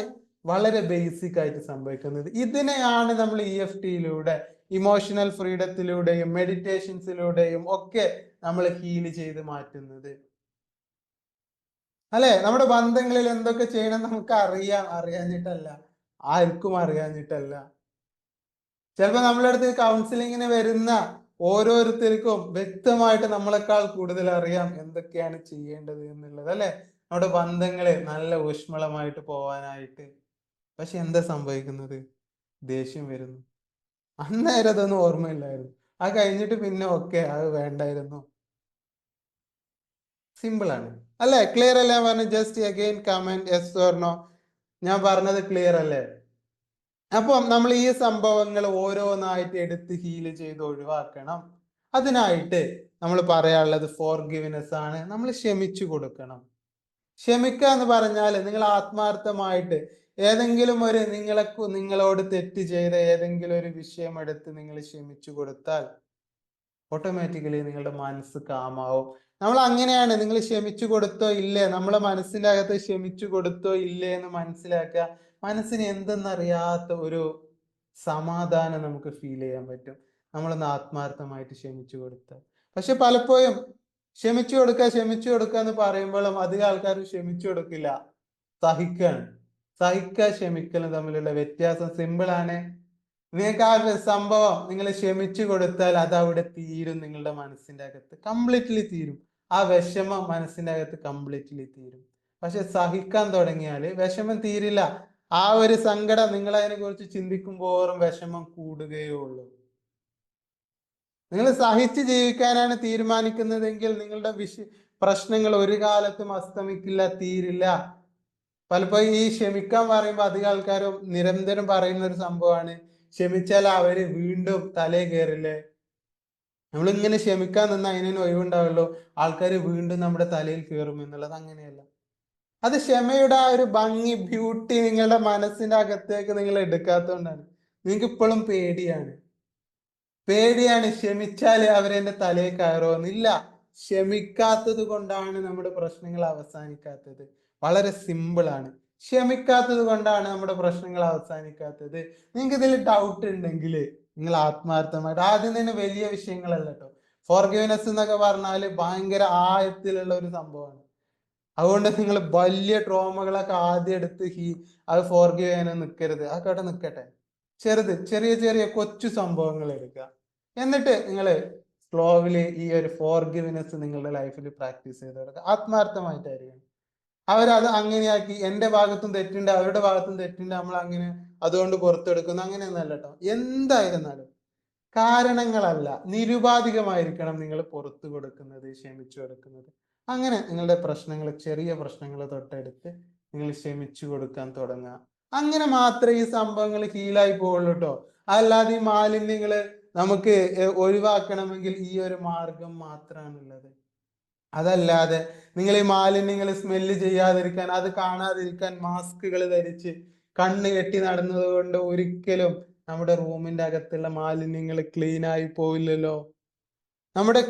വളരെ ബേസിക് ആയിട്ട് സംഭവിക്കുന്നത്. ഇതിനെയാണ് നമ്മൾ EFTയിലൂടെ, ഇമോഷണൽ ഫ്രീഡത്തിലൂടെയും മെഡിറ്റേഷൻസിലൂടെയും ഒക്കെ നമ്മൾ ഹീൽ ചെയ്ത് മാറ്റുന്നത്. അല്ലെ, നമ്മുടെ ബന്ധങ്ങളിൽ എന്തൊക്കെ ചെയ്യണം നമുക്ക് അറിയാം. അറിയാഞ്ഞിട്ടല്ല, ആർക്കും അറിയാഞ്ഞിട്ടല്ല. ചിലപ്പോൾ നമ്മളെ അടുത്ത് കൗൺസിലിങ്ങിന് വരുന്ന ഓരോരുത്തർക്കും വ്യക്തമായിട്ട് നമ്മളെക്കാൾ കൂടുതൽ അറിയാം എന്തൊക്കെയാണ് ചെയ്യേണ്ടത് എന്നുള്ളത്, അല്ലെ, നമ്മുടെ ബന്ധങ്ങളെ നല്ല ഊഷ്മളമായിട്ട് പോവാനായിട്ട്. പക്ഷെ എന്താ സംഭവിക്കുന്നത്? ദേഷ്യം വരുന്നു. അന്നേരം അതൊന്നും ഓർമ്മയില്ലായിരുന്നു. അത് കഴിഞ്ഞിട്ട് പിന്നെ ഓക്കെ, അത് വേണ്ടായിരുന്നു. സിമ്പിൾ ആണ്, അല്ലെ? ക്ലിയർ അല്ലേ? ഞാൻ പറഞ്ഞു just again comment yes or no. ഞാൻ പറഞ്ഞത് ക്ലിയർ അല്ലേ? അപ്പം നമ്മൾ ഈ സംഭവങ്ങൾ ഓരോന്നായിട്ട് എടുത്ത് ഹീൽ ചെയ്ത് ഒഴിവാക്കണം. അതിനായിട്ട് നമ്മൾ പറയാനുള്ളത് ഫോർഗിവ്നെസ് ആണ്. നമ്മൾ ക്ഷമിച്ചു കൊടുക്കണം. ക്ഷമിക്കുക എന്ന് പറഞ്ഞാൽ നിങ്ങൾ ആത്മാർത്ഥമായിട്ട് ഏതെങ്കിലും ഒരു നിങ്ങളോട് തെറ്റ് ചെയ്ത ഏതെങ്കിലും ഒരു വിഷയം എടുത്ത് നിങ്ങൾ ക്ഷമിച്ചു കൊടുത്താൽ ഓട്ടോമാറ്റിക്കലി നിങ്ങളുടെ മനസ്സ് കാമാവും. നമ്മൾ അങ്ങനെയാണ്. നിങ്ങൾ ക്ഷമിച്ചു കൊടുത്തോ ഇല്ലേ, നമ്മളെ മനസ്സിന്റെ അകത്ത് ക്ഷമിച്ചു കൊടുത്തോ ഇല്ലേ എന്ന് മനസ്സിലാക്കുക. മനസ്സിന് എന്തെന്നറിയാത്ത ഒരു സമാധാനം നമുക്ക് ഫീൽ ചെയ്യാൻ പറ്റും നമ്മളൊന്ന് ആത്മാർത്ഥമായിട്ട് ക്ഷമിച്ചു കൊടുത്താൽ. പക്ഷെ പലപ്പോഴും ക്ഷമിച്ചു കൊടുക്കുക എന്ന് പറയുമ്പോഴും അധികം ആൾക്കാരും ക്ഷമിച്ചു കൊടുക്കില്ല, സഹിക്കാണ്. സഹിക്കുക ക്ഷമിക്കലും തമ്മിലുള്ള വ്യത്യാസം സിമ്പിൾ ആണ്. നിങ്ങൾക്ക് ആ സംഭവം നിങ്ങൾ ക്ഷമിച്ചു കൊടുത്താൽ അത് അവിടെ തീരും, നിങ്ങളുടെ മനസ്സിന്റെ അകത്ത് കംപ്ലീറ്റ്ലി തീരും. ആ വിഷമം മനസ്സിന്റെ അകത്ത് കംപ്ലീറ്റ്ലി തീരും. പക്ഷെ സഹിക്കാൻ തുടങ്ങിയാല് വിഷമം തീരില്ല. ആ ഒരു സങ്കടം നിങ്ങൾ അതിനെ കുറിച്ച് ചിന്തിക്കുമ്പോഴും വിഷമം കൂടുകയേ ഉള്ളൂ. നിങ്ങൾ സഹിച്ച് ജീവിക്കാനാണ് തീരുമാനിക്കുന്നതെങ്കിൽ നിങ്ങളുടെ പ്രശ്നങ്ങൾ ഒരു കാലത്തും അസ്തമിക്കില്ല, തീരില്ല. പലപ്പോഴും ഈ ക്ഷമിക്കാൻ പറയുമ്പോൾ അധികം ആൾക്കാരും നിരന്തരം പറയുന്ന ഒരു സംഭവമാണ്, ക്ഷമിച്ചാൽ അവര് വീണ്ടും തലേ കയറില്ലേ. നമ്മളിങ്ങനെ ക്ഷമിക്കാൻ നിന്ന് അതിനു ഒഴിവുണ്ടാവുള്ളൂ, ആൾക്കാർ വീണ്ടും നമ്മുടെ തലയിൽ കയറും എന്നുള്ളത് അങ്ങനെയല്ല. അത് ക്ഷമയുടെ ആ ഒരു ഭംഗി, ബ്യൂട്ടി നിങ്ങളുടെ മനസ്സിന്റെ അകത്തേക്ക് നിങ്ങൾ എടുക്കാത്തതുകൊണ്ടാണ്. നിങ്ങൾക്ക് ഇപ്പോഴും പേടിയാണ് ക്ഷമിച്ചാൽ അവരെന്റെ തലയിൽ കയറുമെന്നില്ല. ക്ഷമിക്കാത്തത് കൊണ്ടാണ് നമ്മുടെ പ്രശ്നങ്ങൾ അവസാനിക്കാത്തത്. വളരെ സിമ്പിൾ ആണ്. ക്ഷമിക്കാത്തത് കൊണ്ടാണ് നമ്മുടെ പ്രശ്നങ്ങൾ അവസാനിക്കാത്തത്. നിങ്ങൾക്ക് ഇതിൽ ഡൗട്ട് ഉണ്ടെങ്കിൽ നിങ്ങൾ ആത്മാർത്ഥമായിട്ട്, ആദ്യം തന്നെ വലിയ വിഷയങ്ങളല്ല കേട്ടോ. ഫോർഗിവ്നെസ് എന്നൊക്കെ പറഞ്ഞാൽ ഭയങ്കര ആഴത്തിലുള്ള ഒരു സംഭവമാണ്. അതുകൊണ്ട് നിങ്ങൾ വലിയ ട്രോമകളൊക്കെ ആദ്യം എടുത്ത് അത് ഫോർഗിവ് ചെയ്യാനും നിൽക്കരുത്. അതൊക്കെ നിൽക്കട്ടെ. ചെറിയ ചെറിയ കൊച്ചു സംഭവങ്ങൾ എടുക്കുക. എന്നിട്ട് നിങ്ങൾ സ്ലോവില് ഈ ഒരു ഫോർഗിവ്നെസ് നിങ്ങളുടെ ലൈഫിൽ പ്രാക്ടീസ് ചെയ്ത് കൊടുക്കുക, ആത്മാർത്ഥമായിട്ടായിരിക്കും. അവരത് അങ്ങനെയാക്കി, എന്റെ ഭാഗത്തും തെറ്റുണ്ട് അവരുടെ ഭാഗത്തും തെറ്റുണ്ട് നമ്മൾ അങ്ങനെ അതുകൊണ്ട് പുറത്തെടുക്കുന്നു അങ്ങനെയൊന്നല്ല കേട്ടോ. എന്തായിരുന്നാലും കാരണങ്ങളല്ല, നിരുപാധികമായിരിക്കണം നിങ്ങൾ പുറത്തു കൊടുക്കുന്നത്, ക്ഷമിച്ചു കൊടുക്കുന്നത്. അങ്ങനെ നിങ്ങളുടെ പ്രശ്നങ്ങൾ, ചെറിയ പ്രശ്നങ്ങൾ തൊട്ടെടുത്ത് നിങ്ങൾ ക്ഷമിച്ചു കൊടുക്കാൻ തുടങ്ങുക. അങ്ങനെ മാത്രമേ ഈ സംഭവങ്ങൾ ഹീലായി പോവുള്ളൂ കേട്ടോ. അല്ലാതെ ഈ മാലിന്യങ്ങള് നമുക്ക് ഒഴിവാക്കണമെങ്കിൽ ഈ ഒരു മാർഗം മാത്രമാണുള്ളത്. അതല്ലാതെ നിങ്ങൾ ഈ മാലിന്യങ്ങൾ സ്മെല്ല് ചെയ്യാതിരിക്കാൻ, അത് കാണാതിരിക്കാൻ മാസ്കുകൾ ധരിച്ച് കണ്ണ് കെട്ടി നടന്നത് കൊണ്ട് ഒരിക്കലും നമ്മുടെ റൂമിന്റെ അകത്തുള്ള മാലിന്യങ്ങൾ ക്ലീൻ ആയി പോവില്ലല്ലോ. നമ്മുടെ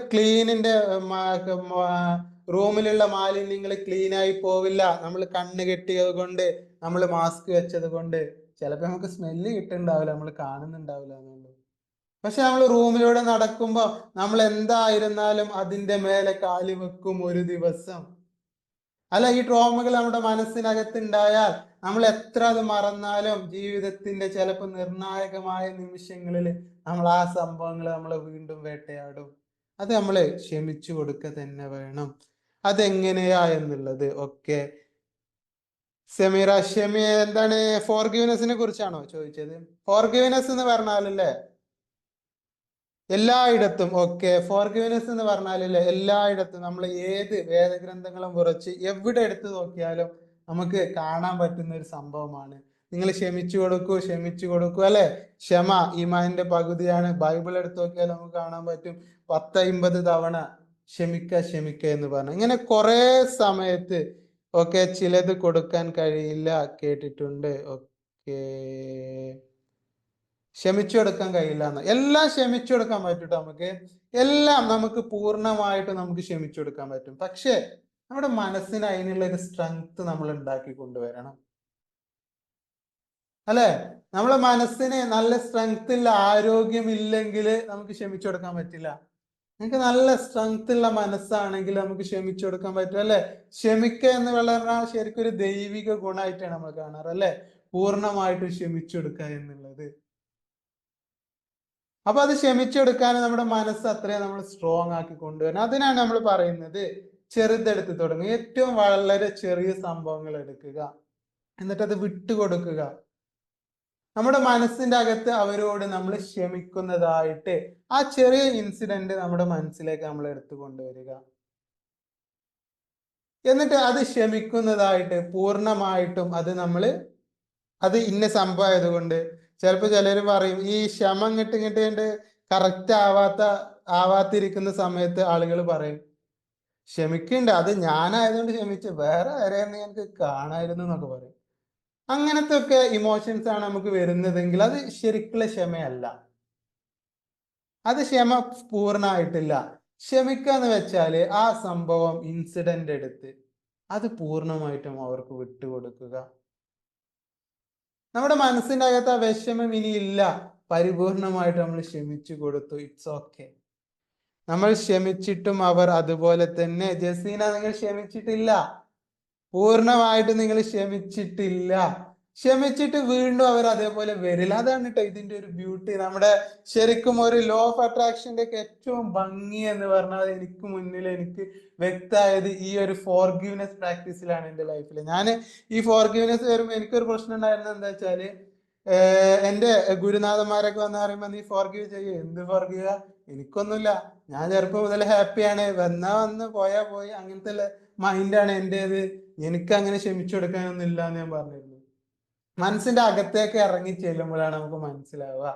റൂമിലുള്ള മാലിന്യങ്ങൾ ക്ലീൻ ആയി പോവില്ല നമ്മൾ കണ്ണ് കെട്ടിയത് കൊണ്ട്, നമ്മൾ മാസ്ക് വെച്ചത് കൊണ്ട്. ചിലപ്പോ നമുക്ക് സ്മെല്ല് കിട്ടുന്നുണ്ടാവില്ല, നമ്മൾ കാണുന്നുണ്ടാവില്ല എന്നുള്ളൂ. പക്ഷെ നമ്മൾ റൂമിലൂടെ നടക്കുമ്പോ നമ്മൾ എന്തായിരുന്നാലും അതിന്റെ മേലെ കാല് വെക്കും ഒരു ദിവസം. അല്ല, ഈ ട്രോമകൾ നമ്മുടെ മനസ്സിനകത്തുണ്ടായാൽ നമ്മൾ എത്ര അത് മറന്നാലും ജീവിതത്തിന്റെ ചിലപ്പോൾ നിർണായകമായ നിമിഷങ്ങളിൽ നമ്മൾ ആ സംഭവങ്ങൾ നമ്മളെ വീണ്ടും വേട്ടയാടും. അത് നമ്മളെ ക്ഷമിച്ചു കൊടുക്കുക തന്നെ വേണം. അതെങ്ങനെയാ എന്നുള്ളത് ഒക്കെ സെമീറ, എന്താണ് ഫോർഗിവ്നെസിനെ കുറിച്ചാണോ ചോദിച്ചത്? ഫോർഗിവ്നെസ് എന്ന് പറഞ്ഞാലല്ലേ എല്ലായിടത്തും, ഓക്കെ, ഫോർഗിവ്നെസ് എന്ന് പറഞ്ഞാലല്ലേ എല്ലായിടത്തും, നമ്മൾ ഏത് വേദഗ്രന്ഥങ്ങളും കുറച്ച് എവിടെ എടുത്തു നോക്കിയാലും നമുക്ക് കാണാൻ പറ്റുന്ന ഒരു സംഭവമാണ്. നിങ്ങൾ ക്ഷമിച്ചു കൊടുക്കൂ അല്ലെ. ക്ഷമ ഈമാനിന്റെ പകുതിയാണ്. ബൈബിൾ എടുത്തു നോക്കിയാൽ നമുക്ക് കാണാൻ പറ്റും 10-50 തവണ ക്ഷമിക്ക എന്ന് പറഞ്ഞു. ഇങ്ങനെ കുറെ സമയത്ത് ഒക്കെ ചിലത് കൊടുക്കാൻ കഴിയില്ല, കേട്ടിട്ടുണ്ട്. ഓക്കെ, ക്ഷമിച്ചു കൊടുക്കാൻ കഴിയില്ല എന്ന്. എല്ലാം ക്ഷമിച്ചു കൊടുക്കാൻ പറ്റും നമുക്ക്. എല്ലാം നമുക്ക് പൂർണ്ണമായിട്ട് നമുക്ക് ക്ഷമിച്ചു കൊടുക്കാൻ പറ്റും. പക്ഷെ നമ്മുടെ മനസ്സിന് അതിനുള്ള ഒരു സ്ട്രെങ്ത് നമ്മൾ ഉണ്ടാക്കി കൊണ്ടുവരണം അല്ലെ. നമ്മളെ മനസ്സിന് നല്ല സ്ട്രെങ്ത് ഉള്ള ആരോഗ്യമില്ലെങ്കിൽ നമുക്ക് ക്ഷമിച്ചു കൊടുക്കാൻ പറ്റില്ല. നിങ്ങൾക്ക് നല്ല സ്ട്രെങ്ത് ഉള്ള മനസ്സാണെങ്കിൽ നമുക്ക് ക്ഷമിച്ചു കൊടുക്കാൻ പറ്റും അല്ലെ. ക്ഷമിക്കുക എന്ന് പറഞ്ഞാൽ ശരിക്കും ഒരു ദൈവിക ഗുണമായിട്ടാണ് നമ്മൾ കാണാറ് അല്ലെ, പൂർണ്ണമായിട്ട് ക്ഷമിച്ചു കൊടുക്കുക എന്നുള്ളത്. അപ്പൊ അത് ക്ഷമിച്ചെടുക്കാൻ നമ്മുടെ മനസ്സ് അത്രയും നമ്മൾ സ്ട്രോങ് ആക്കി കൊണ്ടുവരണം. അതിനാണ് നമ്മൾ പറയുന്നത് ചെറുതെടുത്ത് തുടങ്ങുക. ഏറ്റവും വളരെ ചെറിയ സംഭവങ്ങൾ എടുക്കുക, എന്നിട്ട് അത് വിട്ടുകൊടുക്കുക. നമ്മുടെ മനസ്സിന്റെ അകത്ത് അവരോട് നമ്മൾ ക്ഷമിക്കുന്നതായിട്ട് ആ ചെറിയ ഇൻസിഡന്റ് നമ്മുടെ മനസ്സിലേക്ക് നമ്മൾ എടുത്തു കൊണ്ടുവരിക. എന്നിട്ട് അത് ക്ഷമിക്കുന്നതായിട്ട് പൂർണ്ണമായിട്ടും അത് ഇന്ന സംഭവം ആയതുകൊണ്ട്. ചിലപ്പോ ചിലര് പറയും ഈ ക്ഷമ ഇങ്ങോട്ട് കറക്റ്റ് ആവാത്തിരിക്കുന്ന സമയത്ത് ആളുകൾ പറയും ക്ഷമിക്കണ്ട, അത് ഞാനായതുകൊണ്ട് ക്ഷമിച്ചു, വേറെ ആരെയാണ് ഞങ്ങൾക്ക് കാണായിരുന്നു എന്നൊക്കെ പറയും. അങ്ങനത്തെ ഒക്കെ ഇമോഷൻസ് ആണ് നമുക്ക് വരുന്നതെങ്കിൽ അത് ശരിക്കുള്ള ക്ഷമയല്ല. അത് ക്ഷമ പൂർണ്ണമായിട്ടില്ല. ക്ഷമിക്കുക എന്ന് വെച്ചാല് ആ സംഭവം ഇൻസിഡന്റ് എടുത്ത് അത് പൂർണ്ണമായിട്ടും അവർക്ക് വിട്ടുകൊടുക്കുക. നമ്മുടെ മനസ്സിന്റെ അകത്ത് ആ വിഷമം ഇനി ഇല്ല, പരിപൂർണമായിട്ട് നമ്മൾ ക്ഷമിച്ചു കൊടുത്തു, ഇറ്റ്സ് ഓക്കെ. നമ്മൾ ക്ഷമിച്ചിട്ടും അവർ അതുപോലെ തന്നെ, ജസീന നിങ്ങൾ ക്ഷമിച്ചിട്ടില്ല, പൂർണ്ണമായിട്ട് നിങ്ങൾ ക്ഷമിച്ചിട്ടില്ല. ക്ഷമിച്ചിട്ട് വീണ്ടും അവർ അതേപോലെ വരില്ല. അതാണ് കേട്ടോ ഇതിന്റെ ഒരു ബ്യൂട്ടി. നമ്മുടെ ശരിക്കും ഒരു ലോ ഓഫ് അട്രാക്ഷന്റെ ഒക്കെ ഏറ്റവും ഭംഗി എന്ന് പറഞ്ഞാൽ എനിക്ക് വ്യക്തമായത് ഈ ഒരു ഫോർഗീവ്നെസ് പ്രാക്ടീസിലാണ് എന്റെ ലൈഫിൽ. ഞാൻ ഈ ഫോർഗീവ്നെസ് വരുമ്പോൾ എനിക്കൊരു പ്രശ്നം ഉണ്ടായിരുന്നത് എന്താ വെച്ചാല്, എന്റെ ഗുരുനാഥന്മാരൊക്കെ വന്ന് പറയുമ്പോ നീ ഫോർഗീവ് ചെയ്യേ, എന്ത് ഫോർഗീവ്, എനിക്കൊന്നുമില്ല, ഞാൻ ചെറുപ്പം മുതൽ ഹാപ്പിയാണ്, വന്നാ വന്ന് പോയാ പോയി, അങ്ങനത്തെ മൈൻഡാണ് എന്റേത്, എനിക്ക് അങ്ങനെ ക്ഷമിച്ചു കൊടുക്കാനൊന്നും ഇല്ല എന്ന് ഞാൻ പറഞ്ഞിരുന്നു. മനസ്സിന്റെ അകത്തേക്ക് ഇറങ്ങി ചെല്ലുമ്പോഴാണ് നമുക്ക് മനസ്സിലാവുക.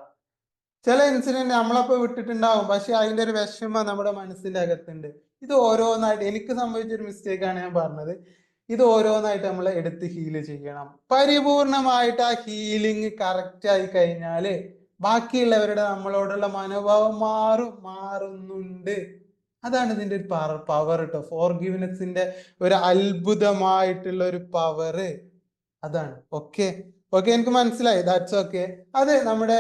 ചില ഇൻസിഡന്റ് നമ്മളപ്പോ വിട്ടിട്ടുണ്ടാവും, പക്ഷെ അതിന്റെ ഒരു വിഷമം നമ്മുടെ മനസ്സിന്റെ അകത്തുണ്ട്. ഇത് ഓരോന്നായിട്ട് എനിക്ക് സംഭവിച്ചൊരു മിസ്റ്റേക്കാണ് ഞാൻ പറഞ്ഞത്. ഇത് ഓരോന്നായിട്ട് നമ്മൾ എടുത്ത് ഹീല് ചെയ്യണം. പരിപൂർണമായിട്ട് ആ ഹീലിംഗ് കറക്റ്റ് ആയി കഴിഞ്ഞാല് ബാക്കിയുള്ളവരുടെ നമ്മളോടുള്ള മനോഭാവം മാറുന്നുണ്ട്. അതാണ് ഇതിന്റെ ഒരു പവർ കേട്ടോ. ഫോർഗിവ്നെസിന്റെ ഒരു അത്ഭുതമായിട്ടുള്ള ഒരു പവർ അതാണ്. ഓക്കെ ഓക്കെ, എനിക്ക് മനസ്സിലായി, ദാറ്റ്സ് ഓക്കെ. അത് നമ്മുടെ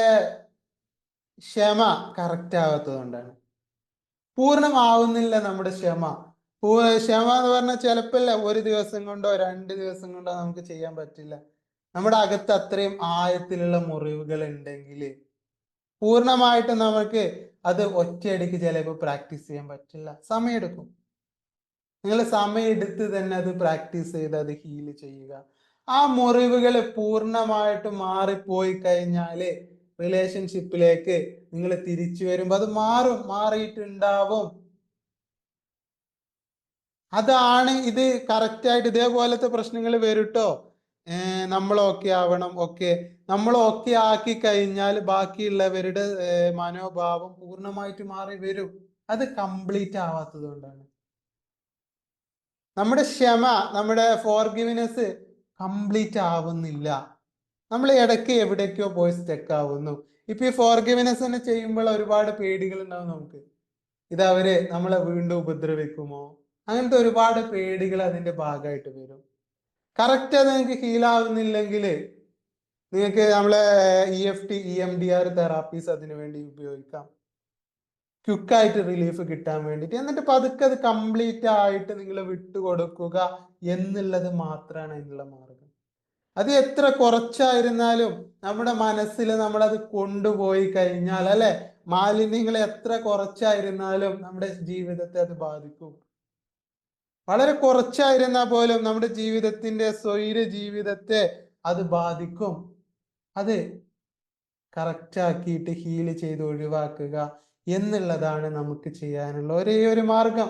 ക്ഷമ കറക്റ്റ് ആവാത്തത് കൊണ്ടാണ്, പൂർണ്ണമാവുന്നില്ല നമ്മുടെ ക്ഷമ. ക്ഷമ എന്ന് പറഞ്ഞാൽ ചിലപ്പോൾ ഒരു ദിവസം കൊണ്ടോ 2 ദിവസം കൊണ്ടോ നമുക്ക് ചെയ്യാൻ പറ്റില്ല. നമ്മുടെ അകത്ത് അത്രയും ആഴത്തിലുള്ള മുറിവുകൾ ഉണ്ടെങ്കിൽ പൂർണ്ണമായിട്ട് നമുക്ക് അത് ഒറ്റയടിക്ക് ചിലപ്പോൾ പ്രാക്ടീസ് ചെയ്യാൻ പറ്റില്ല, സമയമെടുക്കും. നിങ്ങൾ സമയമെടുത്ത് തന്നെ അത് പ്രാക്ടീസ് ചെയ്ത് അത് ഹീൽ ചെയ്യുക. ആ മുറിവുകൾ പൂർണ്ണമായിട്ട് മാറിപ്പോയി കഴിഞ്ഞാല് റിലേഷൻഷിപ്പിലേക്ക് നിങ്ങൾ തിരിച്ചു വരുമ്പോ അത് മാറിയിട്ടുണ്ടാവും. അതാണ് ഇത് കറക്റ്റ് ആയിട്ട്. ഇതേപോലത്തെ പ്രശ്നങ്ങൾ വരൂട്ടോ. നമ്മൾ ഓക്കെ ആവണം, ഓക്കെ, നമ്മൾ ഓക്കെ ആക്കി കഴിഞ്ഞാൽ ബാക്കിയുള്ളവരുടെ മനോഭാവം പൂർണ്ണമായിട്ട് മാറി വരും. അത് കംപ്ലീറ്റ് ആവാത്തത് കൊണ്ടാണ്. നമ്മുടെ ക്ഷമ, നമ്മുടെ ഫോർഗിവ്നെസ് കംപ്ലീറ്റ് ആവുന്നില്ല. നമ്മൾ ഇടയ്ക്ക് എവിടേക്കോ പോയി സ്റ്റക്ക് ആവുന്നു. ഇപ്പൊ ഈ ഫോർഗിവ്നെസ് തന്നെ ചെയ്യുമ്പോൾ ഒരുപാട് പേടികൾ ഉണ്ടാവും നമുക്ക്. ഇത് അവര് നമ്മളെ വീണ്ടും ഉപദ്രവിക്കുമോ, അങ്ങനത്തെ ഒരുപാട് പേടികൾ അതിന്റെ ഭാഗമായിട്ട് വരും. കറക്റ്റ് അത് നിങ്ങൾക്ക് ഹീൽ ആവുന്നില്ലെങ്കിൽ നിങ്ങൾക്ക് നമ്മളെ EFT EMDR തെറാപ്പീസ് അതിനു വേണ്ടി ഉപയോഗിക്കാം, ക്വിക്കായിട്ട് റിലീഫ് കിട്ടാൻ വേണ്ടിയിട്ട്. എന്നിട്ട് പതുക്കെ അത് കംപ്ലീറ്റ് ആയിട്ട് നിങ്ങൾ വിട്ടുകൊടുക്കുക എന്നുള്ളത് മാത്രമാണ് അതിനുള്ള മാർഗം. അത് എത്ര കുറച്ചായിരുന്നാലും നമ്മുടെ മനസ്സിൽ നമ്മളത് കൊണ്ടുപോയി കഴിഞ്ഞാൽ, അല്ലെ, മാലിന്യങ്ങൾ എത്ര കുറച്ചായിരുന്നാലും നമ്മുടെ ജീവിതത്തെ അത് ബാധിക്കും. വളരെ കുറച്ചായിരുന്നാൽ പോലും നമ്മുടെ ജീവിതത്തിന്റെ സ്വൈര ജീവിതത്തെ അത് ബാധിക്കും. അത് കറക്റ്റ് ആക്കിയിട്ട് ഹീല് ചെയ്ത് ഒഴിവാക്കുക എന്നുള്ളതാണ് നമുക്ക് ചെയ്യാനുള്ള ഒരേ ഒരു മാർഗം.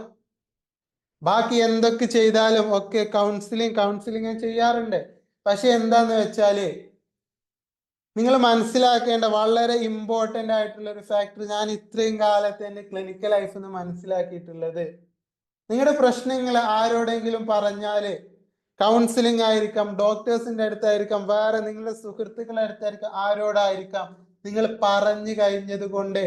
ബാക്കി എന്തൊക്കെ ചെയ്താലും ഒക്കെ കൗൺസിലിംഗ് ചെയ്യാറുണ്ട്. പക്ഷെ എന്താന്ന് വെച്ചാല് നിങ്ങൾ മനസ്സിലാക്കേണ്ട വളരെ ഇമ്പോർട്ടന്റ് ആയിട്ടുള്ള ഒരു ഫാക്ടർ, ഞാൻ ഇത്രയും കാലത്ത് എന്റെ ക്ലിനിക്കൽ ലൈഫിൽ നിന്ന് മനസ്സിലാക്കിയിട്ടുള്ളത്, നിങ്ങളുടെ പ്രശ്നങ്ങൾ ആരോടെങ്കിലും പറഞ്ഞാല്, കൗൺസിലിംഗ് ആയിരിക്കാം, ഡോക്ടേഴ്സിന്റെ അടുത്തായിരിക്കാം, വേറെ നിങ്ങളുടെ സുഹൃത്തുക്കളുടെ അടുത്തായിരിക്കാം, ആരോടായിരിക്കാം, നിങ്ങൾ പറഞ്ഞു കഴിഞ്ഞത് കൊണ്ട്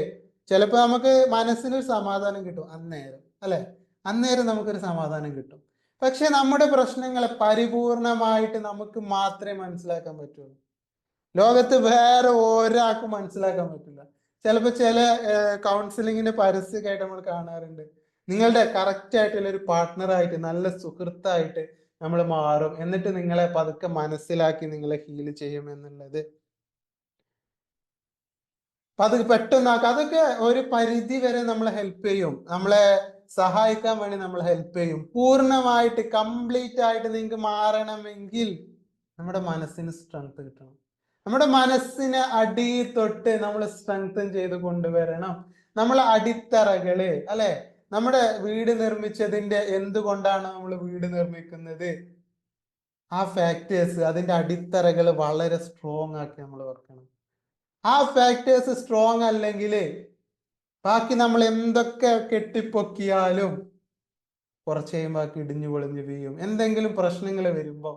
ചിലപ്പോൾ നമുക്ക് മനസ്സിനൊരു സമാധാനം കിട്ടും അന്നേരം, അല്ലെ, അന്നേരം നമുക്കൊരു സമാധാനം കിട്ടും. പക്ഷെ നമ്മുടെ പ്രശ്നങ്ങളെ പരിപൂർണമായിട്ട് നമുക്ക് മാത്രമേ മനസ്സിലാക്കാൻ പറ്റുള്ളൂ. ലോകത്ത് വേറെ ഒരാൾക്കും മനസ്സിലാക്കാൻ പറ്റില്ല. ചിലപ്പോൾ ചില കൗൺസിലിങ്ങിന്റെ പരസ്യമൊക്കെയായിട്ട് നമ്മൾ കാണാറുണ്ട്, നിങ്ങളുടെ കറക്റ്റ് ആയിട്ടുള്ള ഒരു പാർട്ട്ണറായിട്ട്, നല്ല സുഹൃത്തായിട്ട് നമ്മൾ മാറും, എന്നിട്ട് നിങ്ങളെ പതുക്കെ മനസ്സിലാക്കി നിങ്ങളെ ഹീൽ ചെയ്യും എന്നുള്ളത്. അത് പെട്ടെന്നാക്കുക. അതൊക്കെ ഒരു പരിധി വരെ നമ്മളെ ഹെൽപ്പ് ചെയ്യും, നമ്മളെ സഹായിക്കാൻ വേണ്ടി നമ്മളെ ഹെൽപ്പ് ചെയ്യും. പൂർണ്ണമായിട്ട് കംപ്ലീറ്റ് ആയിട്ട് നിങ്ങൾക്ക് മാറണമെങ്കിൽ നമ്മുടെ മനസ്സിന് സ്ട്രെങ്ത് കിട്ടണം. നമ്മുടെ മനസ്സിനെ അടി തൊട്ട് നമ്മൾ സ്ട്രെങ്തൻ ചെയ്ത് കൊണ്ടുവരണം. നമ്മളെ അടിത്തറകള്, അല്ലെ, നമ്മുടെ വീട് നിർമ്മിച്ചതിന്റെ എന്തുകൊണ്ടാണ് നമ്മൾ വീട് നിർമ്മിക്കുന്നത്, ആ ഫാക്ടേഴ്സ്, അതിന്റെ അടിത്തറകൾ വളരെ സ്ട്രോങ് ആക്കി നമ്മൾ ഓർക്കണം. ആ ഫാക്ടേഴ്സ് സ്ട്രോങ് അല്ലെങ്കിൽ ബാക്കി നമ്മൾ എന്തൊക്കെ കെട്ടിപ്പൊക്കിയാലും കുറച്ച് കഴിയുമ്പോൾ ഇടിഞ്ഞു പൊളിഞ്ഞു വീഴും. എന്തെങ്കിലും പ്രശ്നങ്ങൾ വരുമ്പോ,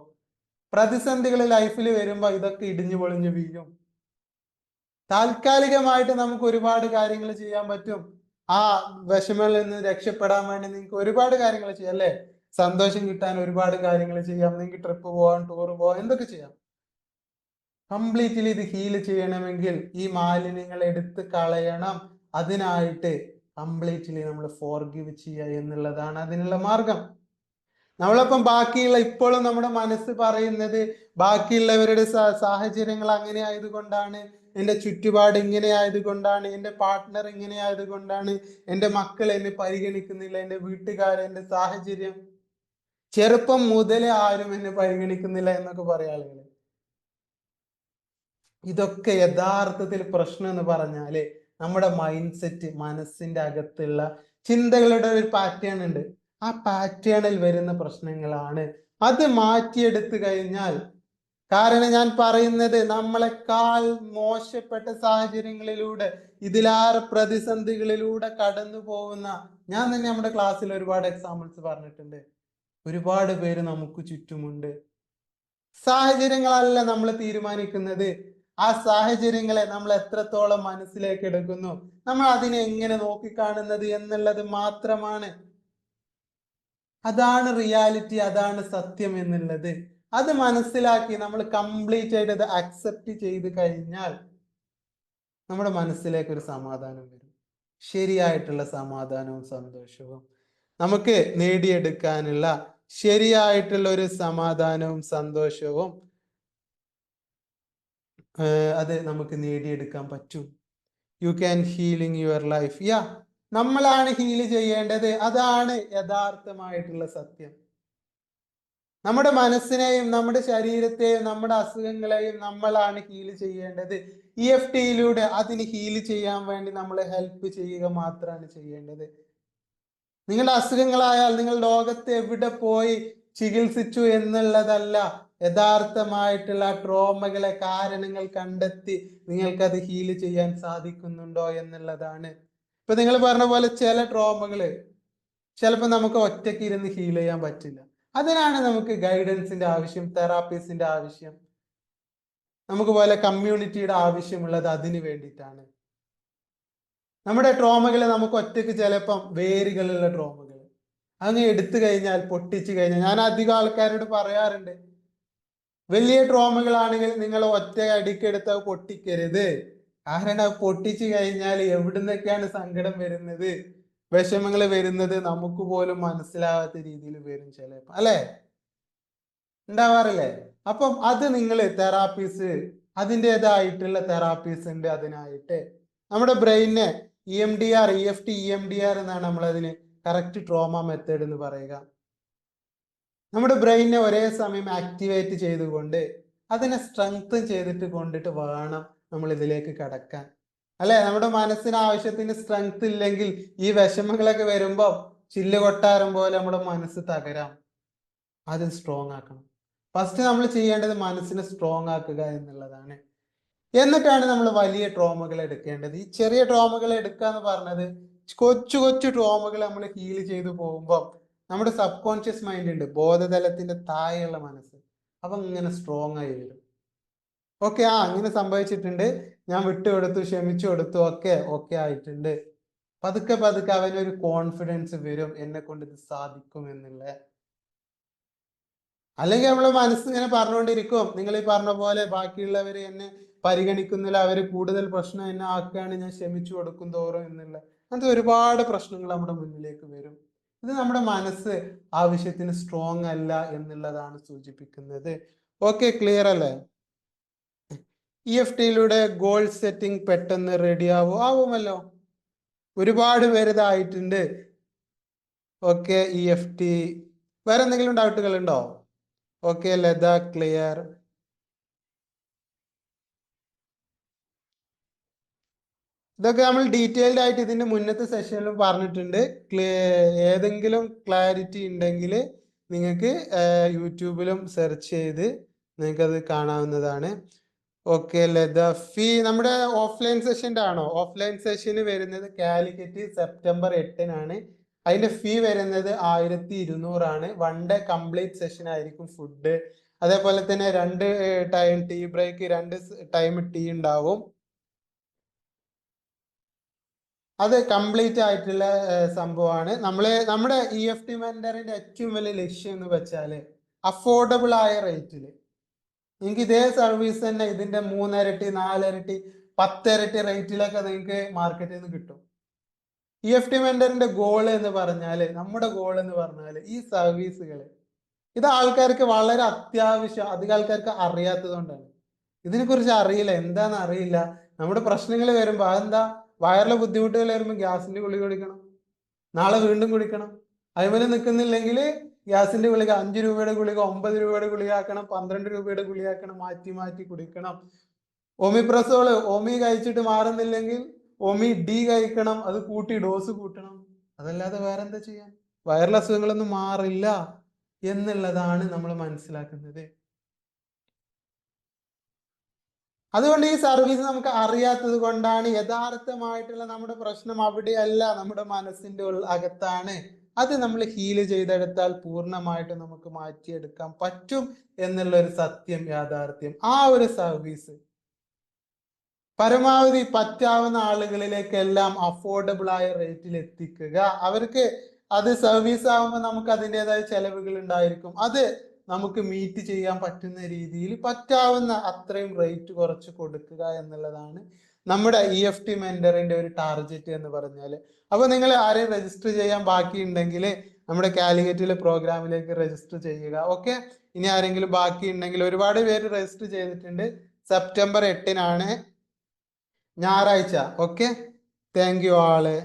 പ്രതിസന്ധികൾ ലൈഫിൽ വരുമ്പോ ഇതൊക്കെ ഇടിഞ്ഞു പൊളിഞ്ഞു വീഴും. താൽക്കാലികമായിട്ട് നമുക്ക് ഒരുപാട് കാര്യങ്ങൾ ചെയ്യാൻ പറ്റും. ആ വിഷമങ്ങളിൽ നിന്ന് രക്ഷപ്പെടാൻ വേണ്ടി നിങ്ങൾക്ക് ഒരുപാട് കാര്യങ്ങൾ ചെയ്യാം അല്ലേ? സന്തോഷം കിട്ടാൻ ഒരുപാട് കാര്യങ്ങൾ ചെയ്യാം. നിങ്ങൾക്ക് ട്രിപ്പ് പോവാൻ, ടൂർ പോവാൻ, എന്തൊക്കെ ചെയ്യാം. കംപ്ലീറ്റ്ലി ഇത് ഹീൽ ചെയ്യണമെങ്കിൽ ഈ മാലിന്യങ്ങൾ എടുത്ത് കളയണം. അതിനായിട്ട് കംപ്ലീറ്റ്ലി നമ്മൾ ഫോർഗിവ് ചെയ്യുക എന്നുള്ളതാണ് അതിനുള്ള മാർഗം. നമ്മളപ്പം ബാക്കിയുള്ള ഇപ്പോഴും നമ്മുടെ മനസ്സ് പറയുന്നത് ബാക്കിയുള്ളവരുടെ സാഹചര്യങ്ങൾ അങ്ങനെ ആയതുകൊണ്ടാണ്, എൻ്റെ ചുറ്റുപാട് ഇങ്ങനെ ആയതുകൊണ്ടാണ്, എൻ്റെ പാർട്ട്ണർ ഇങ്ങനെ ആയതുകൊണ്ടാണ്, എൻ്റെ മക്കൾ എന്നെ പരിഗണിക്കുന്നില്ല, എൻ്റെ വീട്ടുകാർ, എൻ്റെ സാഹചര്യം, ചെറുപ്പം മുതലേ ആരും എന്നെ പരിഗണിക്കുന്നില്ല എന്നൊക്കെ പറയാം ആളുകൾ. ഇതൊക്കെ യഥാർത്ഥത്തിൽ പ്രശ്നം എന്ന് പറഞ്ഞാല് നമ്മുടെ മൈൻഡ് സെറ്റ്, മനസ്സിന്റെ അകത്തുള്ള ചിന്തകളുടെ ഒരു പാറ്റേൺ ഉണ്ട്. ആ പാറ്റേണിൽ വരുന്ന പ്രശ്നങ്ങളാണ്. അത് മാറ്റിയെടുത്തു കഴിഞ്ഞാൽ, കാരണം ഞാൻ പറയുന്നത് നമ്മളെക്കാൾ മോശപ്പെട്ട സാഹചര്യങ്ങളിലൂടെ, ഇതിലാറ് പ്രതിസന്ധികളിലൂടെ കടന്നു പോകുന്ന, ഞാൻ തന്നെ നമ്മുടെ ക്ലാസ്സിൽ ഒരുപാട് എക്സാമ്പിൾസ് പറഞ്ഞിട്ടുണ്ട്. ഒരുപാട് പേര് നമുക്ക് ചുറ്റുമുണ്ട്. സാഹചര്യങ്ങളല്ല നമ്മൾ തീരുമാനിക്കുന്നത്. ആ സാഹചര്യങ്ങളെ നമ്മൾ എത്രത്തോളം മനസ്സിലേക്ക് എടുക്കുന്നു, നമ്മൾ അതിനെ എങ്ങനെ നോക്കിക്കാണുന്നത് എന്നുള്ളത് മാത്രമാണ്. അതാണ് റിയാലിറ്റി, അതാണ് സത്യം എന്നുള്ളത്. അത് മനസ്സിലാക്കി നമ്മൾ കംപ്ലീറ്റ് ആയിട്ട് അത് അക്സെപ്റ്റ് ചെയ്ത് കഴിഞ്ഞാൽ നമ്മുടെ മനസ്സിലേക്ക് ഒരു സമാധാനം വരും. ശരിയായിട്ടുള്ള സമാധാനവും സന്തോഷവും നമുക്ക് നേടിയെടുക്കാനുള്ള, ശരിയായിട്ടുള്ള ഒരു സമാധാനവും സന്തോഷവും അത് നമുക്ക് നേടിയെടുക്കാൻ പറ്റും. You can healing your life. Yeah, നമ്മളാണ് ഹീൽ ചെയ്യേണ്ടത്. അതാണ് യഥാർത്ഥമായിട്ടുള്ള സത്യം. നമ്മുടെ മനസ്സിനെയും നമ്മുടെ ശരീരത്തെയും നമ്മുടെ അസുഖങ്ങളെയും നമ്മളാണ് ഹീൽ ചെയ്യേണ്ടത്. EFTയിലൂടെ അതിന് ഹീൽ ചെയ്യാൻ വേണ്ടി നമ്മൾ ഹെൽപ്പ് ചെയ്യുക മാത്രമാണ് ചെയ്യേണ്ടത്. നിങ്ങളുടെ അസുഖങ്ങളായാൽ നിങ്ങൾ ലോകത്ത് എവിടെ പോയി ചികിത്സിച്ചു എന്നുള്ളതല്ല, യഥാർത്ഥമായിട്ടുള്ള ട്രോമകളെ, കാരണങ്ങൾ കണ്ടെത്തി നിങ്ങൾക്കത് ഹീൽ ചെയ്യാൻ സാധിക്കുന്നുണ്ടോ എന്നുള്ളതാണ്. ഇപ്പൊ നിങ്ങൾ പറഞ്ഞ പോലെ ചില ട്രോമകള് ചിലപ്പോൾ നമുക്ക് ഒറ്റയ്ക്ക് ഇരുന്ന് ഹീൽ ചെയ്യാൻ പറ്റില്ല. അതിനാണ് നമുക്ക് ഗൈഡൻസിന്റെ ആവശ്യം, തെറാപ്പീസിന്റെ ആവശ്യം, നമുക്ക് പോലെ കമ്മ്യൂണിറ്റിയുടെ ആവശ്യമുള്ളത് അതിന് വേണ്ടിയിട്ടാണ്. നമ്മുടെ ട്രോമകളെ നമുക്ക് ഒറ്റയ്ക്ക് ചിലപ്പം വേരുകളുള്ള ട്രോമകൾ അങ്ങ് എടുത്തു കഴിഞ്ഞാൽ, പൊട്ടിച്ചു കഴിഞ്ഞാൽ, ഞാൻ അധികം ആൾക്കാരോട് പറയാറുണ്ട്, വലിയ ട്രോമകളാണെങ്കിൽ നിങ്ങൾ ഒറ്റ അടിക്കെടുത്ത് പൊട്ടിക്കരുത്. കാരണം പൊട്ടിച്ചു കഴിഞ്ഞാൽ എവിടുന്നൊക്കെയാണ് സങ്കടം വരുന്നത്, വിഷമങ്ങൾ വരുന്നത് നമുക്ക് പോലും മനസ്സിലാവാത്ത രീതിയിൽ വരും ചിലപ്പോൾ, അല്ലെ? ഉണ്ടാവാറില്ലേ? അപ്പം അത് നിങ്ങൾ തെറാപ്പീസ്, അതിൻ്റെതായിട്ടുള്ള തെറാപ്പീസ് ഉണ്ട് അതിനായിട്ട്. നമ്മുടെ ബ്രെയിനെ EMDR, EFT, EMDR എന്നാണ് നമ്മളതിന് കറക്റ്റ് ട്രോമ മെത്തേഡ് എന്ന് പറയുക. നമ്മുടെ ബ്രെയിനെ ഒരേ സമയം ആക്ടിവേറ്റ് ചെയ്തുകൊണ്ട് അതിനെ സ്ട്രെങ്തൻ ചെയ്തിട്ട് കൊണ്ടിട്ട് വേണം നമ്മൾ ഇതിലേക്ക് കടക്കാൻ, അല്ലെ? നമ്മുടെ മനസ്സിന് ആവശ്യത്തിന് സ്ട്രെങ്ത് ഇല്ലെങ്കിൽ ഈ വിഷമങ്ങളൊക്കെ വരുമ്പോൾ ചില്ല് കൊട്ടാരം പോലെ നമ്മുടെ മനസ്സ് തകരാം. അത് സ്ട്രോങ് ആക്കണം. ഫസ്റ്റ് നമ്മൾ ചെയ്യേണ്ടത് മനസ്സിനെ സ്ട്രോങ് ആക്കുക എന്നുള്ളതാണ്. എന്നിട്ടാണ് നമ്മൾ വലിയ ട്രോമകൾ എടുക്കേണ്ടത്. ഈ ചെറിയ ട്രോമകൾ എടുക്കുക എന്ന് പറഞ്ഞത്, കൊച്ചു കൊച്ചു ട്രോമകൾ നമ്മൾ ഹീൽ ചെയ്തു പോകുമ്പോൾ നമ്മുടെ സബ് കോൺഷ്യസ് മൈൻഡ് ഉണ്ട്, ബോധതലത്തിന്റെ താഴെയുള്ള മനസ്സ്, അപ്പൊ ഇങ്ങനെ സ്ട്രോങ് ആയി വരും. ഓക്കെ, ഇങ്ങനെ സംഭവിച്ചിട്ടുണ്ട്, ഞാൻ വിട്ടുകൊടുത്തു, ക്ഷമിച്ചു കൊടുത്തു, ഓക്കെ ആയിട്ടുണ്ട്. പതുക്കെ പതുക്കെ അവനൊരു കോൺഫിഡൻസ് വരും, എന്നെ കൊണ്ട് ഇത് സാധിക്കും എന്നുള്ള. അല്ലെങ്കിൽ നമ്മള് മനസ്സിങ്ങനെ പറഞ്ഞുകൊണ്ടിരിക്കും, നിങ്ങൾ ഈ പറഞ്ഞ പോലെ ബാക്കിയുള്ളവര് എന്നെ പരിഗണിക്കുന്നില്ല, അവര് കൂടുതൽ പ്രശ്നം എന്നെ ആക്കുകയാണ്, ഞാൻ ക്ഷമിച്ചു കൊടുക്കും തോറും എന്നുള്ള, അങ്ങനത്തെ ഒരുപാട് പ്രശ്നങ്ങൾ നമ്മുടെ മുന്നിലേക്ക് വരും. ഇത് നമ്മുടെ മനസ്സ് ആവശ്യത്തിന് സ്ട്രോങ് അല്ല എന്നുള്ളതാണ് സൂചിപ്പിക്കുന്നത്. ഓക്കെ, ക്ലിയർ അല്ലേ? EFTയിലൂടെ ഗോൾ സെറ്റിംഗ് പെട്ടെന്ന് റെഡി ആവുമല്ലോ. ഒരുപാട് പേര് ഇതായിട്ടുണ്ട്. Okay, EFT. വേറെ എന്തെങ്കിലും ഡൗട്ടുകൾ ഉണ്ടോ? Okay, Latha clear. ഇതൊക്കെ നമ്മൾ ഡീറ്റെയിൽഡ് ആയിട്ട് ഇതിന്റെ മുന്നത്തെ സെഷനിലും പറഞ്ഞിട്ടുണ്ട്. ഏതെങ്കിലും ക്ലാരിറ്റി ഉണ്ടെങ്കിൽ നിങ്ങൾക്ക് യൂട്യൂബിലും സെർച്ച് ചെയ്ത് നിങ്ങൾക്കത് കാണാവുന്നതാണ്. ഓക്കെ, ലത. ഫീ നമ്മുടെ ഓഫ്ലൈൻ സെഷൻ്റെ ആണോ? ഓഫ്ലൈൻ സെഷന് വരുന്നത് കാലിക്കറ്റ് സെപ്റ്റംബർ 8-നാണ്. അതിന്റെ ഫീ വരുന്നത് 1200 വൺ ഡേ കംപ്ലീറ്റ് സെഷൻ ആയിരിക്കും. ഫുഡ്, അതേപോലെ തന്നെ 2 time tea break, 2 time tea ഉണ്ടാവും. അത് കംപ്ലീറ്റ് ആയിട്ടുള്ള സംഭവമാണ്. നമ്മുടെ EFT മെന്ററിന്റെ ഏറ്റവും വലിയ ലക്ഷ്യം എന്ന് വെച്ചാല് അഫോർഡബിൾ ആയ റേറ്റിൽ നിങ്ങൾക്ക് ഇതേ സർവീസ് തന്നെ ഇതിന്റെ 3 ഇരട്ടി 4 ഇരട്ടി 10 ഇരട്ടി റേറ്റിലൊക്കെ നിങ്ങൾക്ക് മാർക്കറ്റിൽ നിന്ന് കിട്ടും. EFT മെന്ററിന്റെ ഗോൾ എന്ന് പറഞ്ഞാല്, നമ്മുടെ ഗോൾ എന്ന് പറഞ്ഞാല് ഈ സർവീസുകൾ ഇത് ആൾക്കാർക്ക് വളരെ അത്യാവശ്യം, അധികം ആൾക്കാർക്ക് അറിയാത്തത് കൊണ്ടാണ്. ഇതിനെക്കുറിച്ച് അറിയില്ല, എന്താന്ന് അറിയില്ല. നമ്മുടെ പ്രശ്നങ്ങൾ വരുമ്പോ അതെന്താ, വയറിലെ ബുദ്ധിമുട്ടുകൾ വരുമ്പോൾ ഗ്യാസിന്റെ ഗുളിക കുടിക്കണം, നാളെ വീണ്ടും കുടിക്കണം. അതുപോലെ നിൽക്കുന്നില്ലെങ്കിൽ ഗ്യാസിന്റെ ഗുളിക 5 രൂപയുടെ ഗുളിക 9 രൂപയുടെ ഗുളിക ആക്കണം, 12 രൂപയുടെ ഗുളിക ആക്കണം, മാറ്റി മാറ്റി കുടിക്കണം. ഒമിപ്രസോള് ഒമി കഴിച്ചിട്ട് മാറുന്നില്ലെങ്കിൽ ഒമി-D കഴിക്കണം, അത് കൂട്ടി ഡോസ് കൂട്ടണം. അതല്ലാതെ വേറെന്താ ചെയ്യാൻ? വയറിലെ അസുഖങ്ങളൊന്നും മാറില്ല എന്നുള്ളതാണ് നമ്മൾ മനസ്സിലാക്കുന്നത്. അതുകൊണ്ട് ഈ സർവീസ് നമുക്ക് അറിയാത്തത് കൊണ്ടാണ്. യഥാർത്ഥമായിട്ടുള്ള നമ്മുടെ പ്രശ്നം അവിടെയല്ല, നമ്മുടെ മനസ്സിന്റെ അകത്താണ്. അത് നമ്മൾ ഹീല് ചെയ്തെടുത്താൽ പൂർണ്ണമായിട്ട് നമുക്ക് മാറ്റിയെടുക്കാൻ പറ്റും എന്നുള്ള ഒരു സത്യം, യാഥാർത്ഥ്യം. ആ ഒരു സർവീസ് പരമാവധി പറ്റാവുന്ന ആളുകളിലേക്കെല്ലാം അഫോർഡബിൾ ആയ റേറ്റിൽ എത്തിക്കുക. അവർക്ക് അത് സർവീസ് ആകുമ്പോൾ നമുക്ക് അതിൻ്റെതായ ചെലവുകൾ ഉണ്ടായിരിക്കും. അത് നമുക്ക് മീറ്റ് ചെയ്യാൻ പറ്റുന്ന രീതിയിൽ പറ്റാവുന്ന അത്രയും റേറ്റ് കുറച്ച് കൊടുക്കുക എന്നുള്ളതാണ് നമ്മുടെ EFT മെന്ററിന്റെ ഒരു ടാർഗറ്റ് എന്ന് പറഞ്ഞാൽ. അപ്പൊ നിങ്ങൾ ആരെയും രജിസ്റ്റർ ചെയ്യാൻ ബാക്കിയുണ്ടെങ്കിൽ നമ്മുടെ കാലിക്കറ്റിലെ പ്രോഗ്രാമിലേക്ക് രജിസ്റ്റർ ചെയ്യുക. ഓക്കെ, ഇനി ആരെങ്കിലും ബാക്കി ഉണ്ടെങ്കിൽ, ഒരുപാട് പേര് രജിസ്റ്റർ ചെയ്തിട്ടുണ്ട്. സെപ്റ്റംബർ 8-നാണ്, ഞായറാഴ്ച. ഓക്കെ, താങ്ക് യു ആള്.